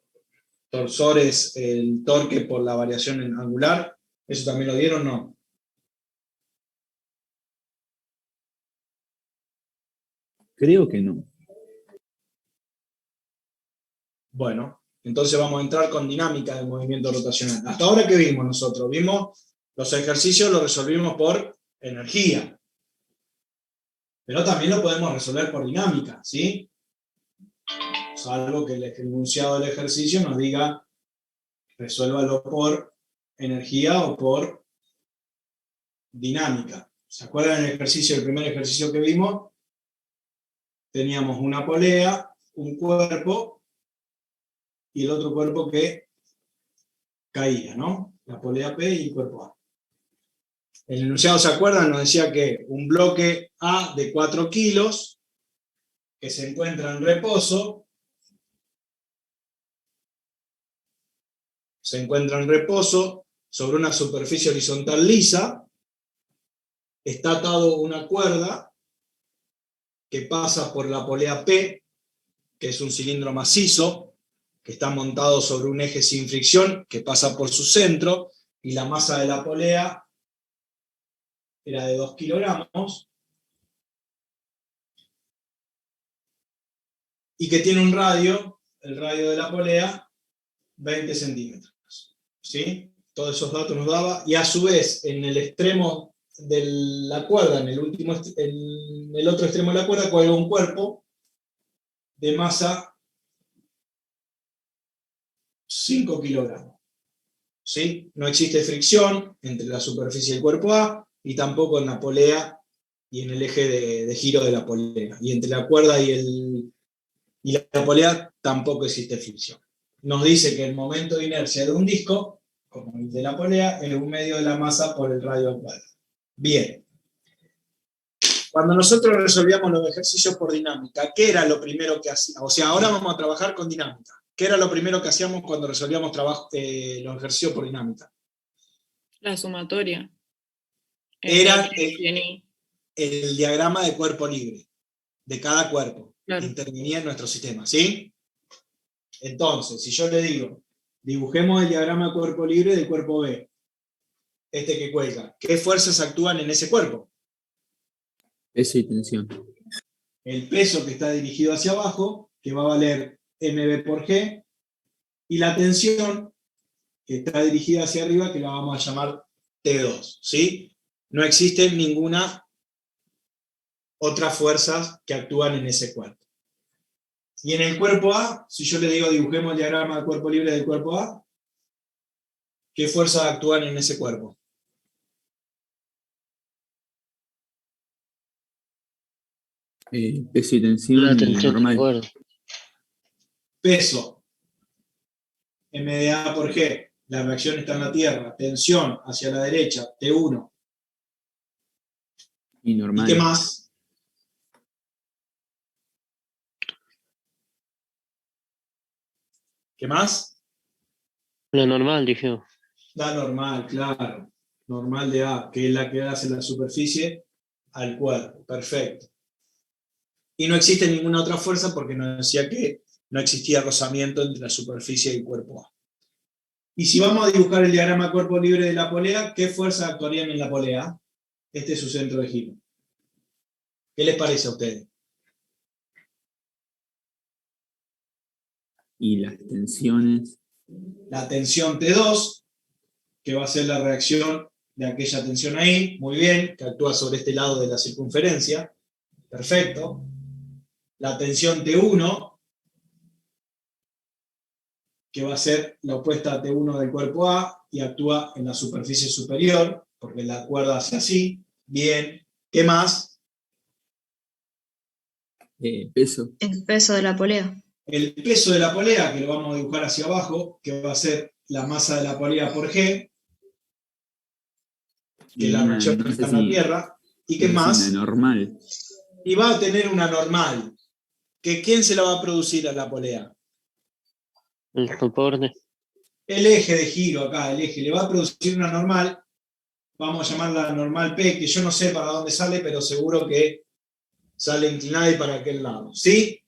torsor es el torque por la variación angular? ¿Eso también lo dieron o no? Creo que no. Bueno, entonces vamos a entrar con dinámica del movimiento rotacional. Hasta ahora, ¿qué vimos nosotros? Vimos los ejercicios, los resolvimos por energía. Pero también lo podemos resolver por dinámica, ¿sí? Salvo que el enunciado del ejercicio nos diga resuélvalo por energía o por dinámica. ¿Se acuerdan del ejercicio, el primer ejercicio que vimos? Teníamos una polea, un cuerpo y el otro cuerpo que caía, ¿no? La polea P y el cuerpo A. El enunciado, ¿se acuerdan? Nos decía que un bloque A de 4 kilos que se encuentra en reposo, sobre una superficie horizontal lisa, está atado una cuerda que pasa por la polea P, que es un cilindro macizo, que está montado sobre un eje sin fricción, que pasa por su centro, y la masa de la polea era de 2 kilogramos, y que tiene un radio, el radio de la polea, 20 centímetros. ¿Sí? Todos esos datos nos daba, y a su vez, en el extremo de la cuerda, en el otro extremo de la cuerda, cuelga un cuerpo de masa 5 kilogramos. ¿Sí? No existe fricción entre la superficie del cuerpo A y tampoco en la polea y en el eje de giro de la polea. Y entre la cuerda y la polea tampoco existe fricción. Nos dice que el momento de inercia de un disco, como el de la polea, es 1/2 de la masa por el radio al cuadrado. Bien. Cuando nosotros resolvíamos los ejercicios por dinámica, ¿qué era lo primero que hacíamos? O sea, ahora vamos a trabajar con dinámica. ¿Qué era lo primero que hacíamos cuando resolvíamos los ejercicios por dinámica? La sumatoria. Era el diagrama de cuerpo libre, de cada cuerpo, claro, que intervenía en nuestro sistema, ¿sí? Entonces, si yo le digo, dibujemos el diagrama de cuerpo libre del cuerpo B, este que cuelga, ¿qué fuerzas actúan en ese cuerpo? Peso y tensión. El peso que está dirigido hacia abajo, que va a valer mb por g, y la tensión que está dirigida hacia arriba, que la vamos a llamar T2, ¿sí? No existe ninguna otra fuerzas que actúan en ese cuerpo. Y en el cuerpo A, si yo le digo dibujemos el diagrama del cuerpo libre del cuerpo A, ¿qué fuerzas actúan en ese cuerpo? Peso y tensión, La tensión de normal. cuerda. Peso, MdA por G, la reacción está en la Tierra, tensión hacia la derecha, T1. Y ¿Y normal. qué más? ¿Qué más? La normal, dije. La normal, claro. Normal de A, que es la que hace la superficie al cuerpo. Perfecto. Y no existe ninguna otra fuerza porque nos decía que no existía rozamiento entre la superficie y el cuerpo A. Y si vamos a dibujar el diagrama cuerpo libre de la polea, ¿qué fuerzas actuarían en la polea? Este es su centro de giro. ¿Qué les parece a ustedes? Y las tensiones. La tensión T2, que va a ser la reacción de aquella tensión ahí, muy bien, que actúa sobre este lado de la circunferencia. Perfecto. La tensión T1, que va a ser la opuesta a T1 del cuerpo A y actúa en la superficie superior, porque la cuerda hace así. Bien. ¿Qué más? Peso. El peso de la polea. El peso de la polea, que lo vamos a dibujar hacia abajo, que va a ser la masa de la polea por G, que es la reacción que está en la Tierra. ¿Y qué más? Una normal. Y va a tener una normal. ¿Que quién se la va a producir a la polea? El soporte. El eje de giro acá, el eje, le va a producir una normal, vamos a llamarla normal P, que yo no sé para dónde sale, pero seguro que sale inclinada y para aquel lado, ¿sí?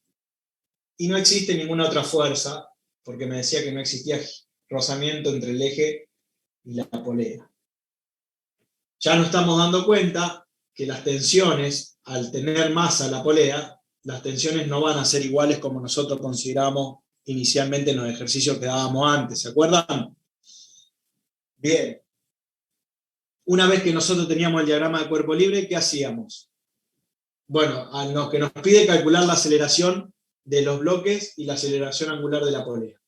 Y no existe ninguna otra fuerza, porque me decía que no existía rozamiento entre el eje y la polea. Ya nos estamos dando cuenta que las tensiones, al tener masa la polea, las tensiones no van a ser iguales como nosotros consideramos inicialmente en los ejercicios que dábamos antes, ¿se acuerdan? Bien. Una vez que nosotros teníamos el diagrama de cuerpo libre, ¿qué hacíamos? Bueno, a lo que nos pide calcular la aceleración de los bloques y la aceleración angular de la polea.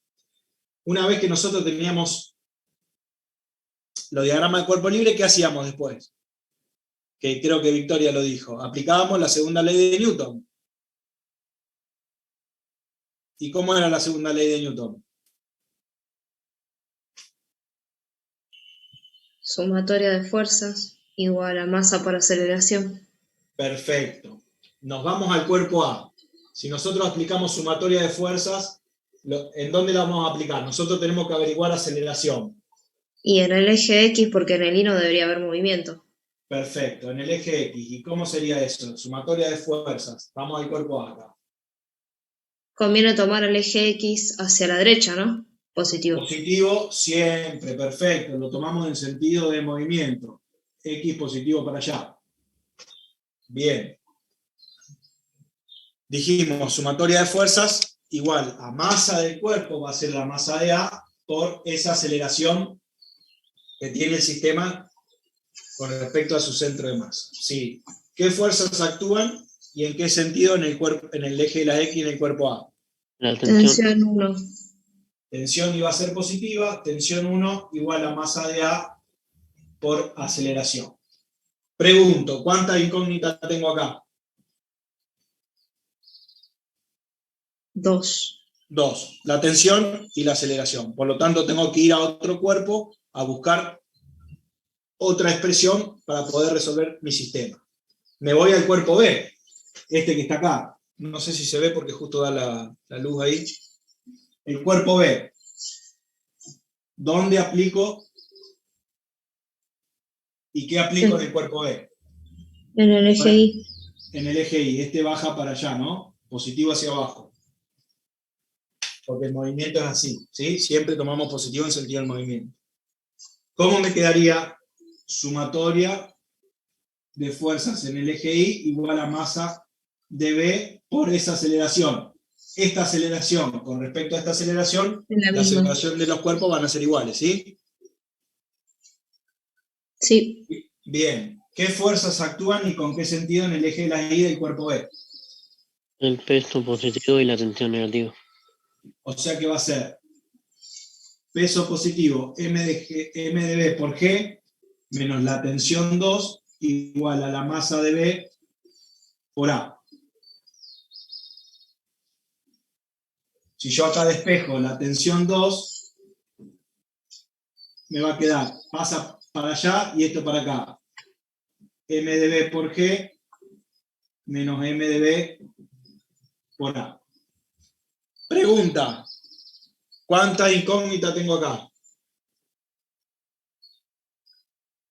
Una vez que nosotros teníamos los diagramas de cuerpo libre, ¿qué hacíamos después? Que creo que Victoria lo dijo. Aplicábamos la segunda ley de Newton. ¿Y cómo era la segunda ley de Newton? Sumatoria de fuerzas igual a masa por aceleración. Perfecto. Nos vamos al cuerpo A. Si nosotros aplicamos sumatoria de fuerzas, ¿en dónde la vamos a aplicar? Nosotros tenemos que averiguar aceleración. Y en el eje X, porque en el Y no debería haber movimiento. Perfecto, en el eje X. ¿Y cómo sería eso? Sumatoria de fuerzas. Vamos al cuerpo A acá. Conviene tomar el eje X hacia la derecha, ¿no? Positivo. Positivo siempre, perfecto. Lo tomamos en sentido de movimiento. X positivo para allá. Bien. Dijimos, sumatoria de fuerzas igual a masa del cuerpo, va a ser la masa de A por esa aceleración que tiene el sistema con respecto a su centro de masa. Sí. ¿Qué fuerzas actúan y en qué sentido en el eje de la X y en el cuerpo A? La tensión. Tensión 1. Tensión iba a ser positiva, tensión 1 igual a masa de A por aceleración. Pregunto, ¿cuántas incógnitas tengo acá? 2. 2. La tensión y la aceleración. Por lo tanto, tengo que ir a otro cuerpo a buscar otra expresión para poder resolver mi sistema. Me voy al cuerpo B, este que está acá. No sé si se ve porque justo da la luz ahí. El cuerpo B. ¿Dónde aplico y qué aplico en el cuerpo B? En el eje Y. En el eje Y. Este baja para allá, ¿no? Positivo hacia abajo. Porque el movimiento es así, ¿sí? Siempre tomamos positivo en sentido del movimiento. ¿Cómo me quedaría sumatoria de fuerzas en el eje Y igual a masa de B por esa aceleración? Esta aceleración con respecto a esta aceleración, Es la la misma. aceleración de los cuerpos van a ser iguales, ¿sí? Sí. Bien. ¿Qué fuerzas actúan y con qué sentido en el eje de la Y del cuerpo B? El peso positivo y la tensión negativa. O sea que va a ser peso positivo M de B por G menos la tensión 2 igual a la masa de B por A. Si yo acá despejo la tensión 2, me va a quedar, pasa para allá y esto para acá. M de B por G menos M de B por A. Pregunta, ¿cuánta incógnita tengo acá?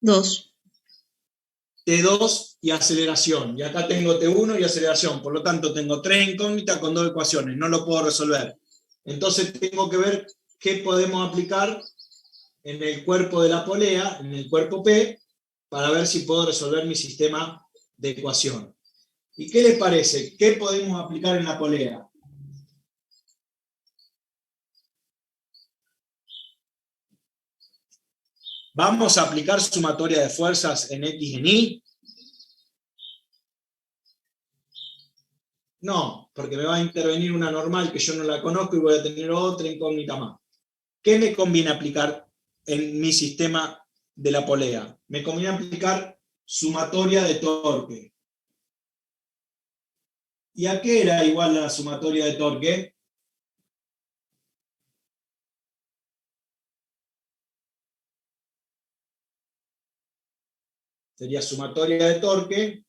2. T2 y aceleración. Y acá tengo T1 y aceleración. Por lo tanto, tengo 3 incógnitas con 2 ecuaciones. No lo puedo resolver. Entonces tengo que ver qué podemos aplicar en el cuerpo de la polea, en el cuerpo P, para ver si puedo resolver mi sistema de ecuación. ¿Y qué les parece? ¿Qué podemos aplicar en la polea? ¿Vamos a aplicar sumatoria de fuerzas en X y en Y? No, porque me va a intervenir una normal que yo no la conozco y voy a tener otra incógnita más. ¿Qué me conviene aplicar en mi sistema de la polea? Me conviene aplicar sumatoria de torque. ¿Y a qué era igual la sumatoria de torque? Sería sumatoria de torque,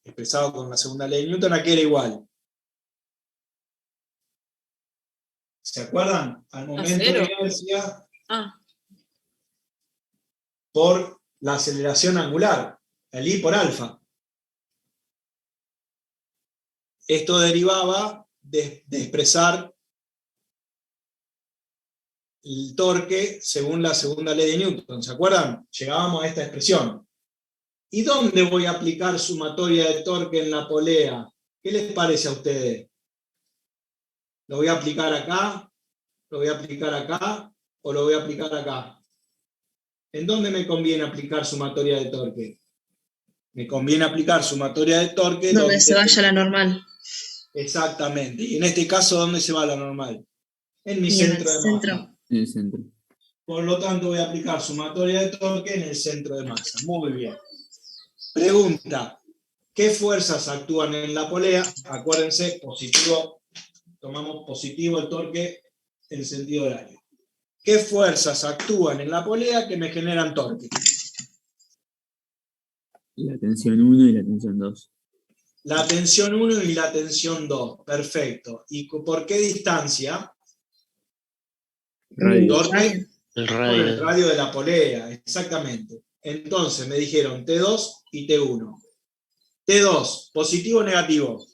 expresado con la segunda ley de Newton, ¿a qué era igual? ¿Se acuerdan? Al momento cero. de inercia Ah, por la aceleración angular, el I por alfa. Esto derivaba de expresar el torque según la segunda ley de Newton. ¿Se acuerdan? Llegábamos a esta expresión. ¿Y dónde voy a aplicar sumatoria de torque en la polea? ¿Qué les parece a ustedes? ¿Lo voy a aplicar acá? ¿Lo voy a aplicar acá? ¿O lo voy a aplicar acá? ¿En dónde me conviene aplicar sumatoria de torque? Me conviene aplicar sumatoria de torque Donde se vaya la normal. Exactamente. Y en este caso, ¿dónde se va la normal? En mi Y en el centro de centro. masa. En el centro. Por lo tanto, voy a aplicar sumatoria de torque en el centro de masa. Muy bien. Pregunta. ¿Qué fuerzas actúan en la polea? Acuérdense, positivo, tomamos positivo el torque en sentido horario. ¿Qué fuerzas actúan en la polea que me generan torque? La tensión 1 y la tensión 2. La tensión 1 y la tensión 2. Perfecto. ¿Y por qué distancia? Radio. Torque El por el radio. radio de la polea, exactamente. Entonces me dijeron T2 y T1. T2, positivo o negativo,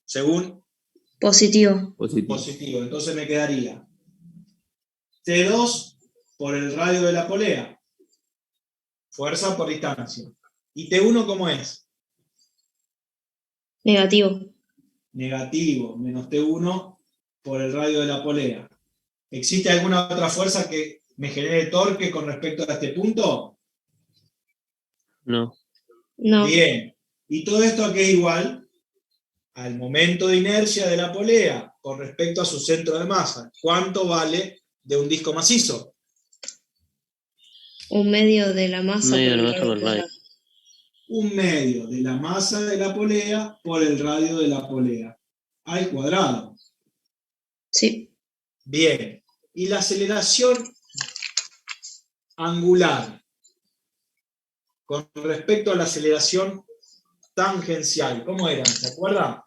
según Positivo. Positivo. positivo. Entonces me quedaría T2 por el radio de la polea, fuerza por distancia. ¿Y T1 cómo es? Negativo. Negativo, menos T1 por el radio de la polea. ¿Existe alguna otra fuerza que me genere torque con respecto a este punto? No. No. Bien. ¿Y todo esto a qué es igual? Al momento de inercia de la polea. con respecto a su centro de masa. ¿Cuánto vale de un disco macizo? Un medio de la masa Medio por de la el masa radio por el radio. cuadrado. Un medio de la masa de la polea por el radio de la polea al cuadrado. Sí. Bien. Y la aceleración angular con respecto a la aceleración tangencial, ¿cómo era? ¿Se acuerdan?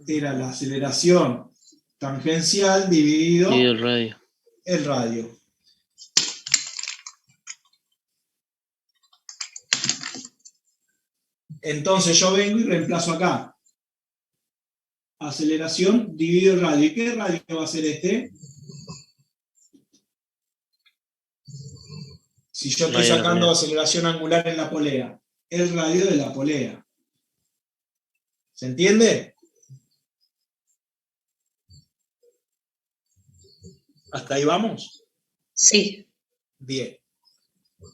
Era la aceleración tangencial dividido Dividido el radio. el radio. Entonces yo vengo y reemplazo acá. Aceleración dividido el radio. ¿Y qué radio va a ser este? Si yo estoy Radio de la sacando polea. aceleración angular en la polea, el radio de la polea. ¿Se entiende? ¿Hasta ahí vamos? Sí. Bien.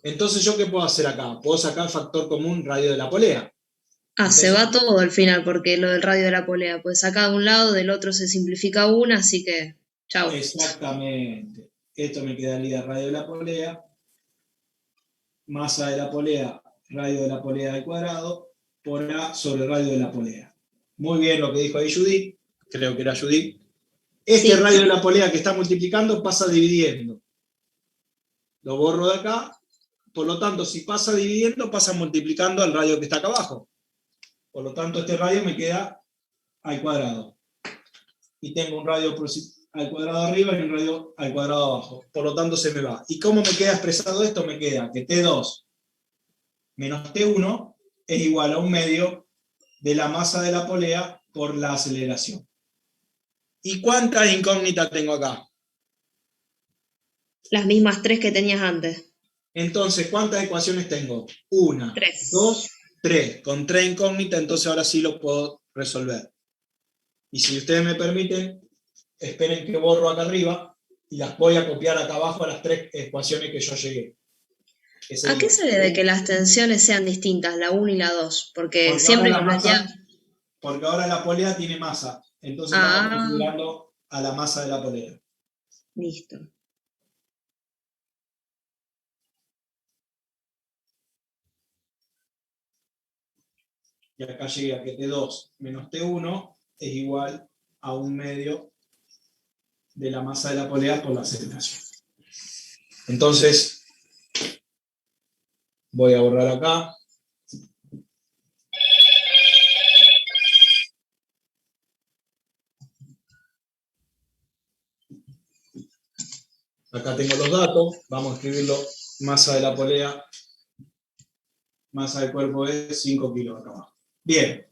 Entonces, ¿yo qué puedo hacer acá? Puedo sacar factor común radio de la polea. Ah, se Entonces- va todo al final, porque lo del radio de la polea, pues saca de un lado, del otro se simplifica una, así que, chao. Exactamente. Esto me quedaría radio de la polea, masa de la polea, radio de la polea al cuadrado, por A sobre radio de la polea. Muy bien lo que dijo ahí Judith, creo que era Judith. Este Sí. radio de la polea que está multiplicando pasa dividiendo. Lo borro de acá, por lo tanto, si pasa dividiendo, pasa multiplicando al radio que está acá abajo. Por lo tanto, este radio me queda al cuadrado. Y tengo un radio al cuadrado arriba y un radio al cuadrado abajo. Por lo tanto, se me va. ¿Y cómo me queda expresado esto? Me queda que T2 menos T1 es igual a un medio de la masa de la polea por la aceleración. ¿Y cuántas incógnitas tengo acá? Las mismas 3 que tenías antes. Entonces, ¿cuántas ecuaciones tengo? 1, 3. 2, 3. Con 3 incógnitas, entonces ahora sí lo puedo resolver. Y si ustedes me permiten, esperen que borro acá arriba y las voy a copiar acá abajo a las 3 ecuaciones que yo llegué. ¿A qué se debe que las tensiones sean distintas, la 1 y la 2? Porque Porque siempre ahora que la masa- plantea... Porque ahora la polea tiene masa. Entonces Ah. estamos configurando a la masa de la polea. Listo. Y acá llegué a que T2 menos T1 es igual a un medio de la masa de la polea por la aceleración. Entonces, voy a borrar acá. Acá tengo los datos. Vamos a escribirlo. Masa de la polea. Masa del cuerpo es 5 kilos acá abajo. Bien.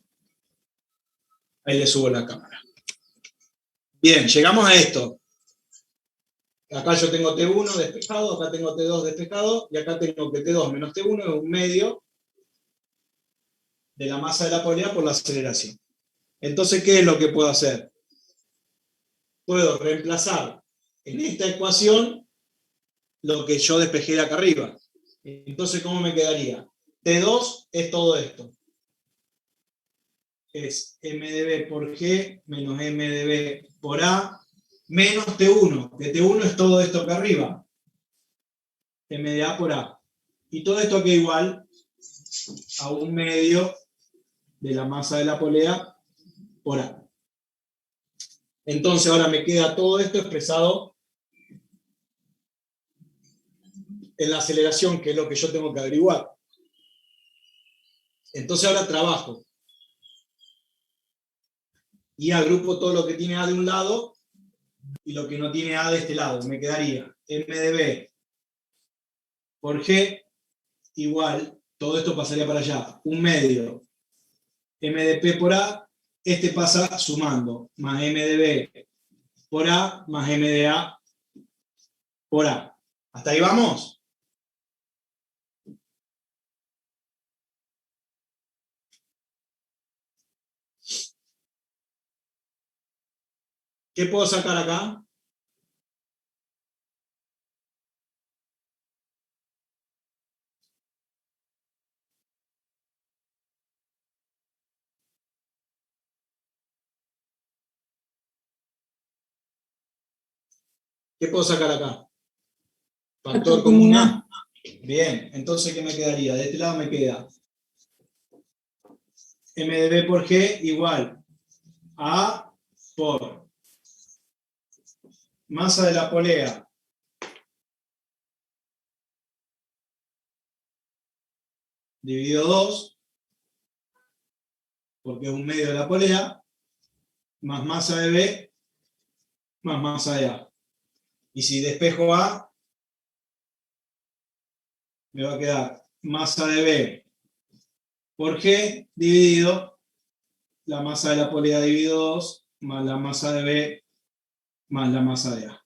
Ahí le subo la cámara. Bien, llegamos a esto. Acá yo tengo T1 despejado, acá tengo T2 despejado, y acá tengo que T2 menos T1 es un medio de la masa de la polea por la aceleración. Entonces, ¿qué es lo que puedo hacer? Puedo reemplazar en esta ecuación lo que yo despejé de acá arriba. Entonces, ¿cómo me quedaría? T2 es todo esto. Es M de B por G menos M de B por A menos T1, que T1 es todo esto acá arriba. M de A por A. Y todo esto queda igual a un medio de la masa de la polea por A. Entonces ahora me queda todo esto expresado en la aceleración, que es lo que yo tengo que averiguar. Entonces ahora trabajo. Y agrupo todo lo que tiene A de un lado y lo que no tiene A de este lado. Me quedaría M de B por G igual, todo esto pasaría para allá, un medio M de P por A, este pasa sumando, más M de B por A, más M de A por A. ¿Hasta ahí vamos? ¿Qué puedo sacar acá? ¿Qué puedo sacar acá? Factor común A. Bien, entonces, ¿qué me quedaría? De este lado me queda M de B por G igual a por masa de la polea dividido 2, porque es un medio de la polea, más masa de B, más masa de A. Y si despejo A, me va a quedar masa de B por G dividido la masa de la polea dividido 2, más la masa de B, más la masa de A.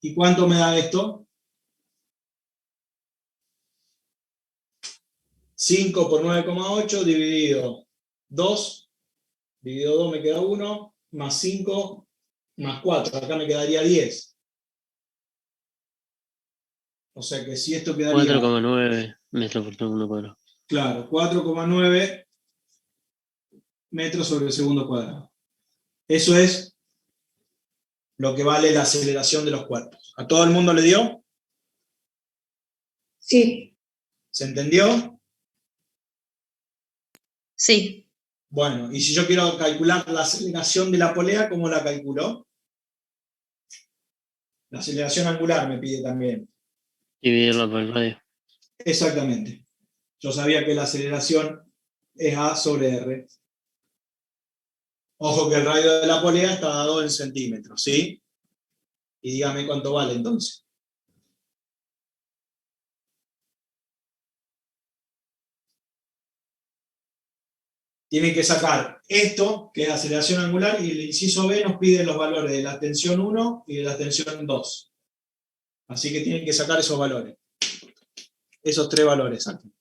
¿Y cuánto me da esto? 5 por 9,8 dividido 2, dividido 2 me queda 1, más 5, más 4, acá me quedaría 10. O sea que si esto quedaría... 4,9 metros por segundo cuadrado. Claro, 4,9 metros sobre el segundo cuadrado. Eso es lo que vale la aceleración de los cuerpos. ¿A todo el mundo le dio? Sí. ¿Se entendió? Sí. Bueno, y si yo quiero calcular la aceleración de la polea, ¿cómo la calculo? La aceleración angular me pide también. Dividirlo por el radio. Exactamente. Yo sabía que la aceleración es A sobre R. Ojo que el radio de la polea está dado en centímetros, ¿sí? Y dígame cuánto vale entonces. Tienen que sacar esto, que es aceleración angular, y el inciso B nos pide los valores de la tensión 1 y de la tensión 2. Así que tienen que sacar esos valores. Esos 3 valores aquí.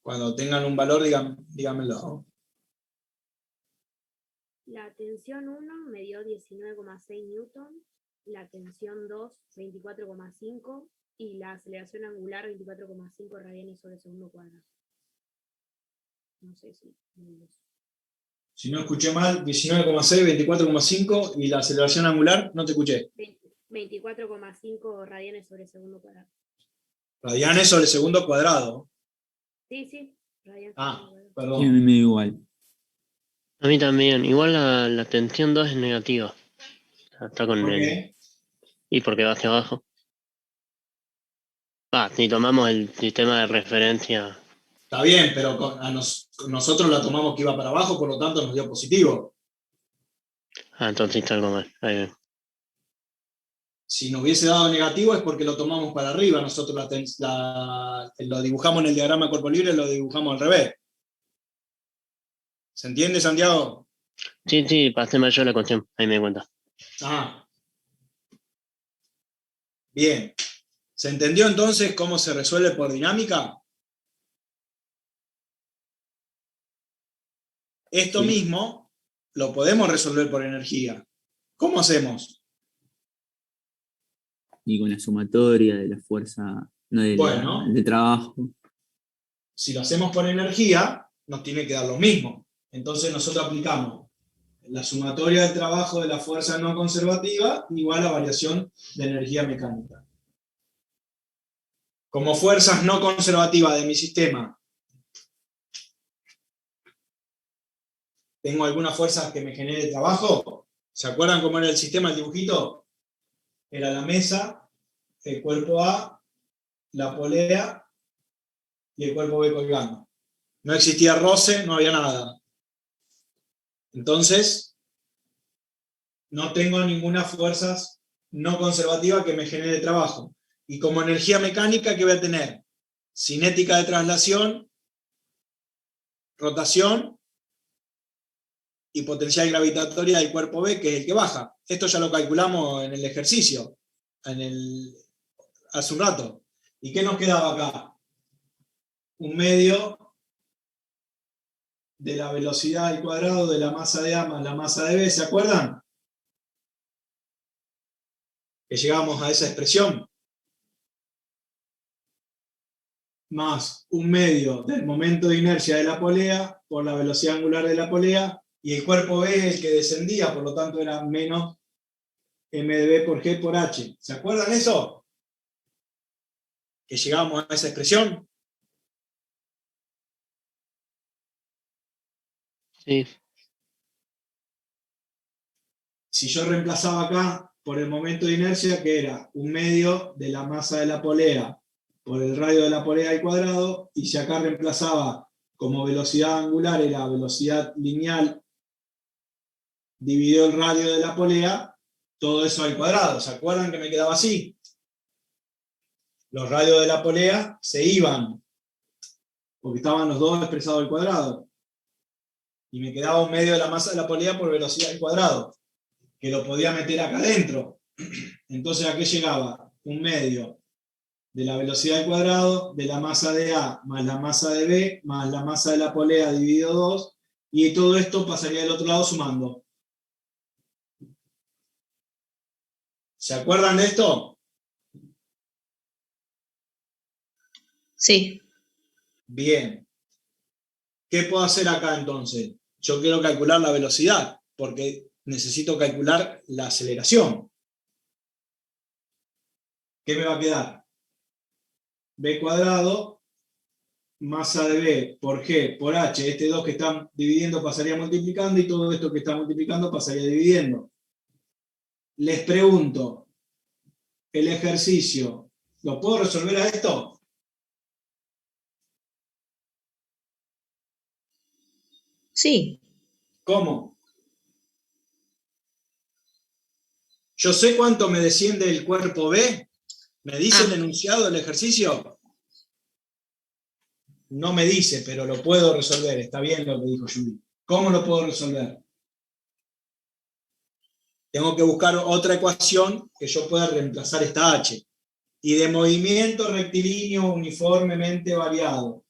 Cuando tengan un valor, díganmelo. La tensión 1 me dio 19,6 newton, la tensión 2, 24,5 y la aceleración angular 24,5 radianes sobre segundo cuadrado. No sé si... Si no escuché mal, 19,6, 24,5 y la aceleración angular, no te escuché. 24,5 radianes sobre segundo cuadrado. Radianes sobre segundo cuadrado. Sí, radianes sobre Ah, segundo cuadrado. Sí, a perdón. mí me da igual. A mí también. Igual la tensión 2 es negativa. Está con ¿Por el... qué? Y porque va hacia abajo. Si tomamos el sistema de referencia. Está bien, pero nosotros la tomamos que iba para abajo, por lo tanto nos dio positivo. Entonces está algo mal. Ahí ven. Si nos hubiese dado negativo es porque lo tomamos para arriba. Nosotros lo dibujamos en el diagrama de cuerpo libre, lo dibujamos al revés. ¿Se entiende, Santiago? Sí, pasé mal yo la cuestión, ahí me di cuenta. Ah. Bien. ¿Se entendió entonces cómo se resuelve por dinámica? Esto Sí. mismo lo podemos resolver por energía. ¿Cómo hacemos? Y con la sumatoria de la fuerza, no Bueno. de trabajo. Si lo hacemos por energía, nos tiene que dar lo mismo. Entonces nosotros aplicamos la sumatoria del trabajo de la fuerza no conservativa igual a variación de energía mecánica. Como fuerzas no conservativas de mi sistema, ¿tengo alguna fuerza que me genere trabajo? ¿Se acuerdan cómo era el sistema, el dibujito? Era la mesa, el cuerpo A, la polea y el cuerpo B colgando. No existía roce, no había nada. Entonces, no tengo ninguna fuerza no conservativa que me genere trabajo. Y como energía mecánica, ¿qué voy a tener? Cinética de traslación, rotación y potencial gravitatoria del cuerpo B, que es el que baja. Esto ya lo calculamos en el ejercicio, hace un rato. ¿Y qué nos quedaba acá? Un medio de la velocidad al cuadrado de la masa de A más la masa de B, ¿se acuerdan? Que llegamos a esa expresión. Más un medio del momento de inercia de la polea por la velocidad angular de la polea, y el cuerpo B es el que descendía, por lo tanto era menos m de B por G por H. ¿Se acuerdan eso? Que llegamos a esa expresión. Sí, Si yo reemplazaba acá por el momento de inercia, que era un medio de la masa de la polea por el radio de la polea al cuadrado, y si acá reemplazaba como velocidad angular era velocidad lineal dividido el radio de la polea, todo eso al cuadrado. ¿Se acuerdan que me quedaba así? Los radios de la polea se iban, porque estaban los dos expresados al cuadrado. Y me quedaba un medio de la masa de la polea por velocidad al cuadrado, que lo podía meter acá adentro. Entonces, ¿a qué llegaba? Un medio de la velocidad al cuadrado, de la masa de A más la masa de B, más la masa de la polea dividido 2, y todo esto pasaría del otro lado sumando. ¿Se acuerdan de esto? Sí. Bien. ¿Qué puedo hacer acá entonces? Yo quiero calcular la velocidad, porque necesito calcular la aceleración. ¿Qué me va a quedar? B cuadrado, masa de B por G por H. Este 2 que están dividiendo pasaría multiplicando, y todo esto que está multiplicando pasaría dividiendo. Les pregunto, el ejercicio, ¿lo puedo resolver a esto? Sí. ¿Cómo? Yo sé cuánto me desciende el cuerpo B. ¿Me dice el enunciado del ejercicio? No me dice, pero lo puedo resolver. Está bien lo que dijo Judy. ¿Cómo lo puedo resolver? Tengo que buscar otra ecuación que yo pueda reemplazar esta H. Y de movimiento rectilíneo uniformemente variado,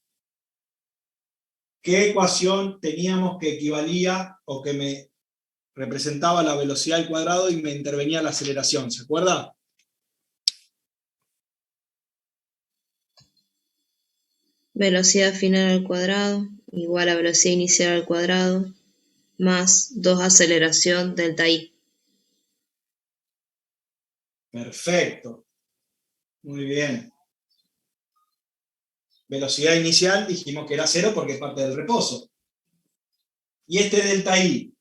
¿qué ecuación teníamos que equivalía o que me representaba la velocidad al cuadrado y me intervenía la aceleración? ¿Se acuerda? Velocidad final al cuadrado igual a velocidad inicial al cuadrado más 2 aceleración delta I. Perfecto. Muy bien. Velocidad inicial dijimos que era 0 porque es parte del reposo. Y este delta I,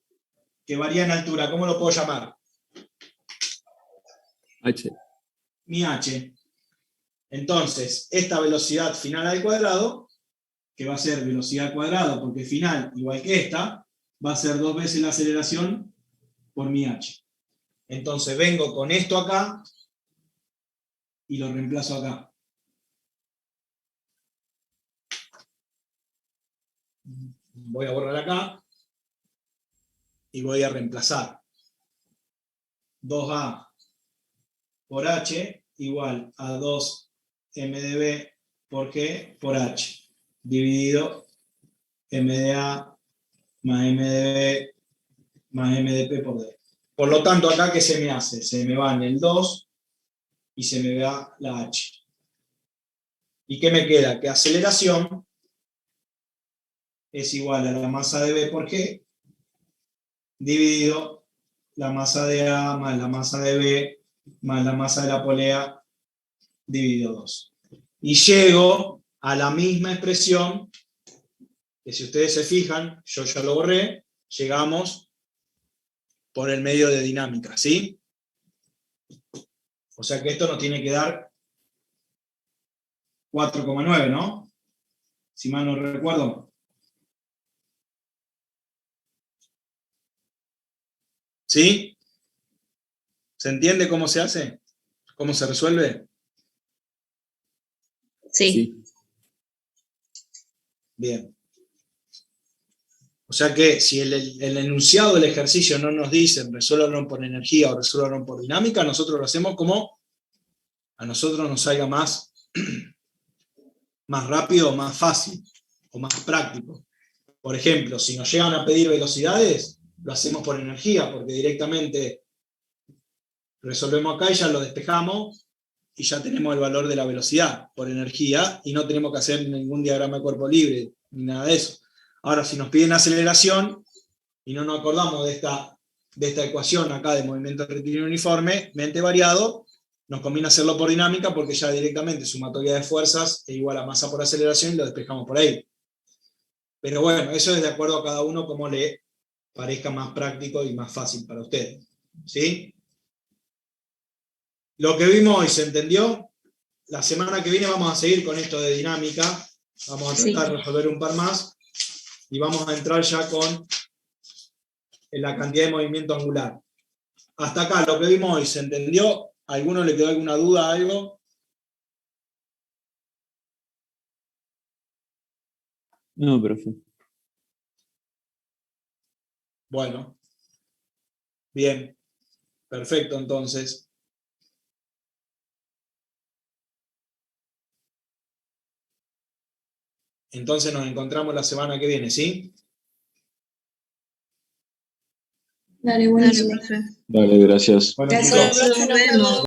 que varía en altura, ¿cómo lo puedo llamar? H. Mi H. Entonces, esta velocidad final al cuadrado, que va a ser velocidad al cuadrado, porque final, igual que esta, va a ser 2 veces la aceleración por mi H. Entonces vengo con esto acá y lo reemplazo acá. Voy a borrar acá. y voy a reemplazar 2A por H igual a 2 MdB por G por H, dividido MdA más MdB más MdP por D. Por lo tanto, acá, ¿qué se me hace? Se me va en el 2 y se me va la H. ¿Y qué me queda? Que aceleración es igual a la masa de B por G dividido la masa de A más la masa de B más la masa de la polea dividido 2. Y llego a la misma expresión que, si ustedes se fijan, yo ya lo borré, llegamos por el medio de dinámica, ¿sí? O sea que esto nos tiene que dar 4,9, ¿no? Si mal no recuerdo. ¿Sí? ¿Se entiende cómo se hace? ¿Cómo se resuelve? Sí. Bien. O sea que si el enunciado del ejercicio no nos dice resuélvanlo por energía o resuélvanlo por dinámica, nosotros lo hacemos como a nosotros nos salga más rápido, más fácil o más práctico. Por ejemplo, si nos llegan a pedir velocidades, lo hacemos por energía, porque directamente resolvemos acá y ya lo despejamos y ya tenemos el valor de la velocidad por energía y no tenemos que hacer ningún diagrama de cuerpo libre ni nada de eso. Ahora, si nos piden aceleración y no nos acordamos de esta ecuación acá de movimiento rectilíneo uniforme, mente variado, nos conviene hacerlo por dinámica porque ya directamente sumatoria de fuerzas es igual a masa por aceleración y lo despejamos por ahí. Pero bueno, eso es de acuerdo a cada uno como le parezca más práctico y más fácil para ustedes. ¿Sí? Lo que vimos hoy, ¿se entendió? La semana que viene vamos a seguir con esto de dinámica. Vamos a tratar de resolver un par más. Y vamos a entrar ya con la cantidad de movimiento angular. Hasta acá, lo que vimos hoy, ¿se entendió? ¿A alguno le quedó alguna duda, algo? No, profe. Bueno. Bien. Perfecto, entonces. Entonces nos encontramos la semana que viene, ¿sí? Dale, buenísimo. Dale, gracias. Bueno, Gracias, chicos, nos vemos.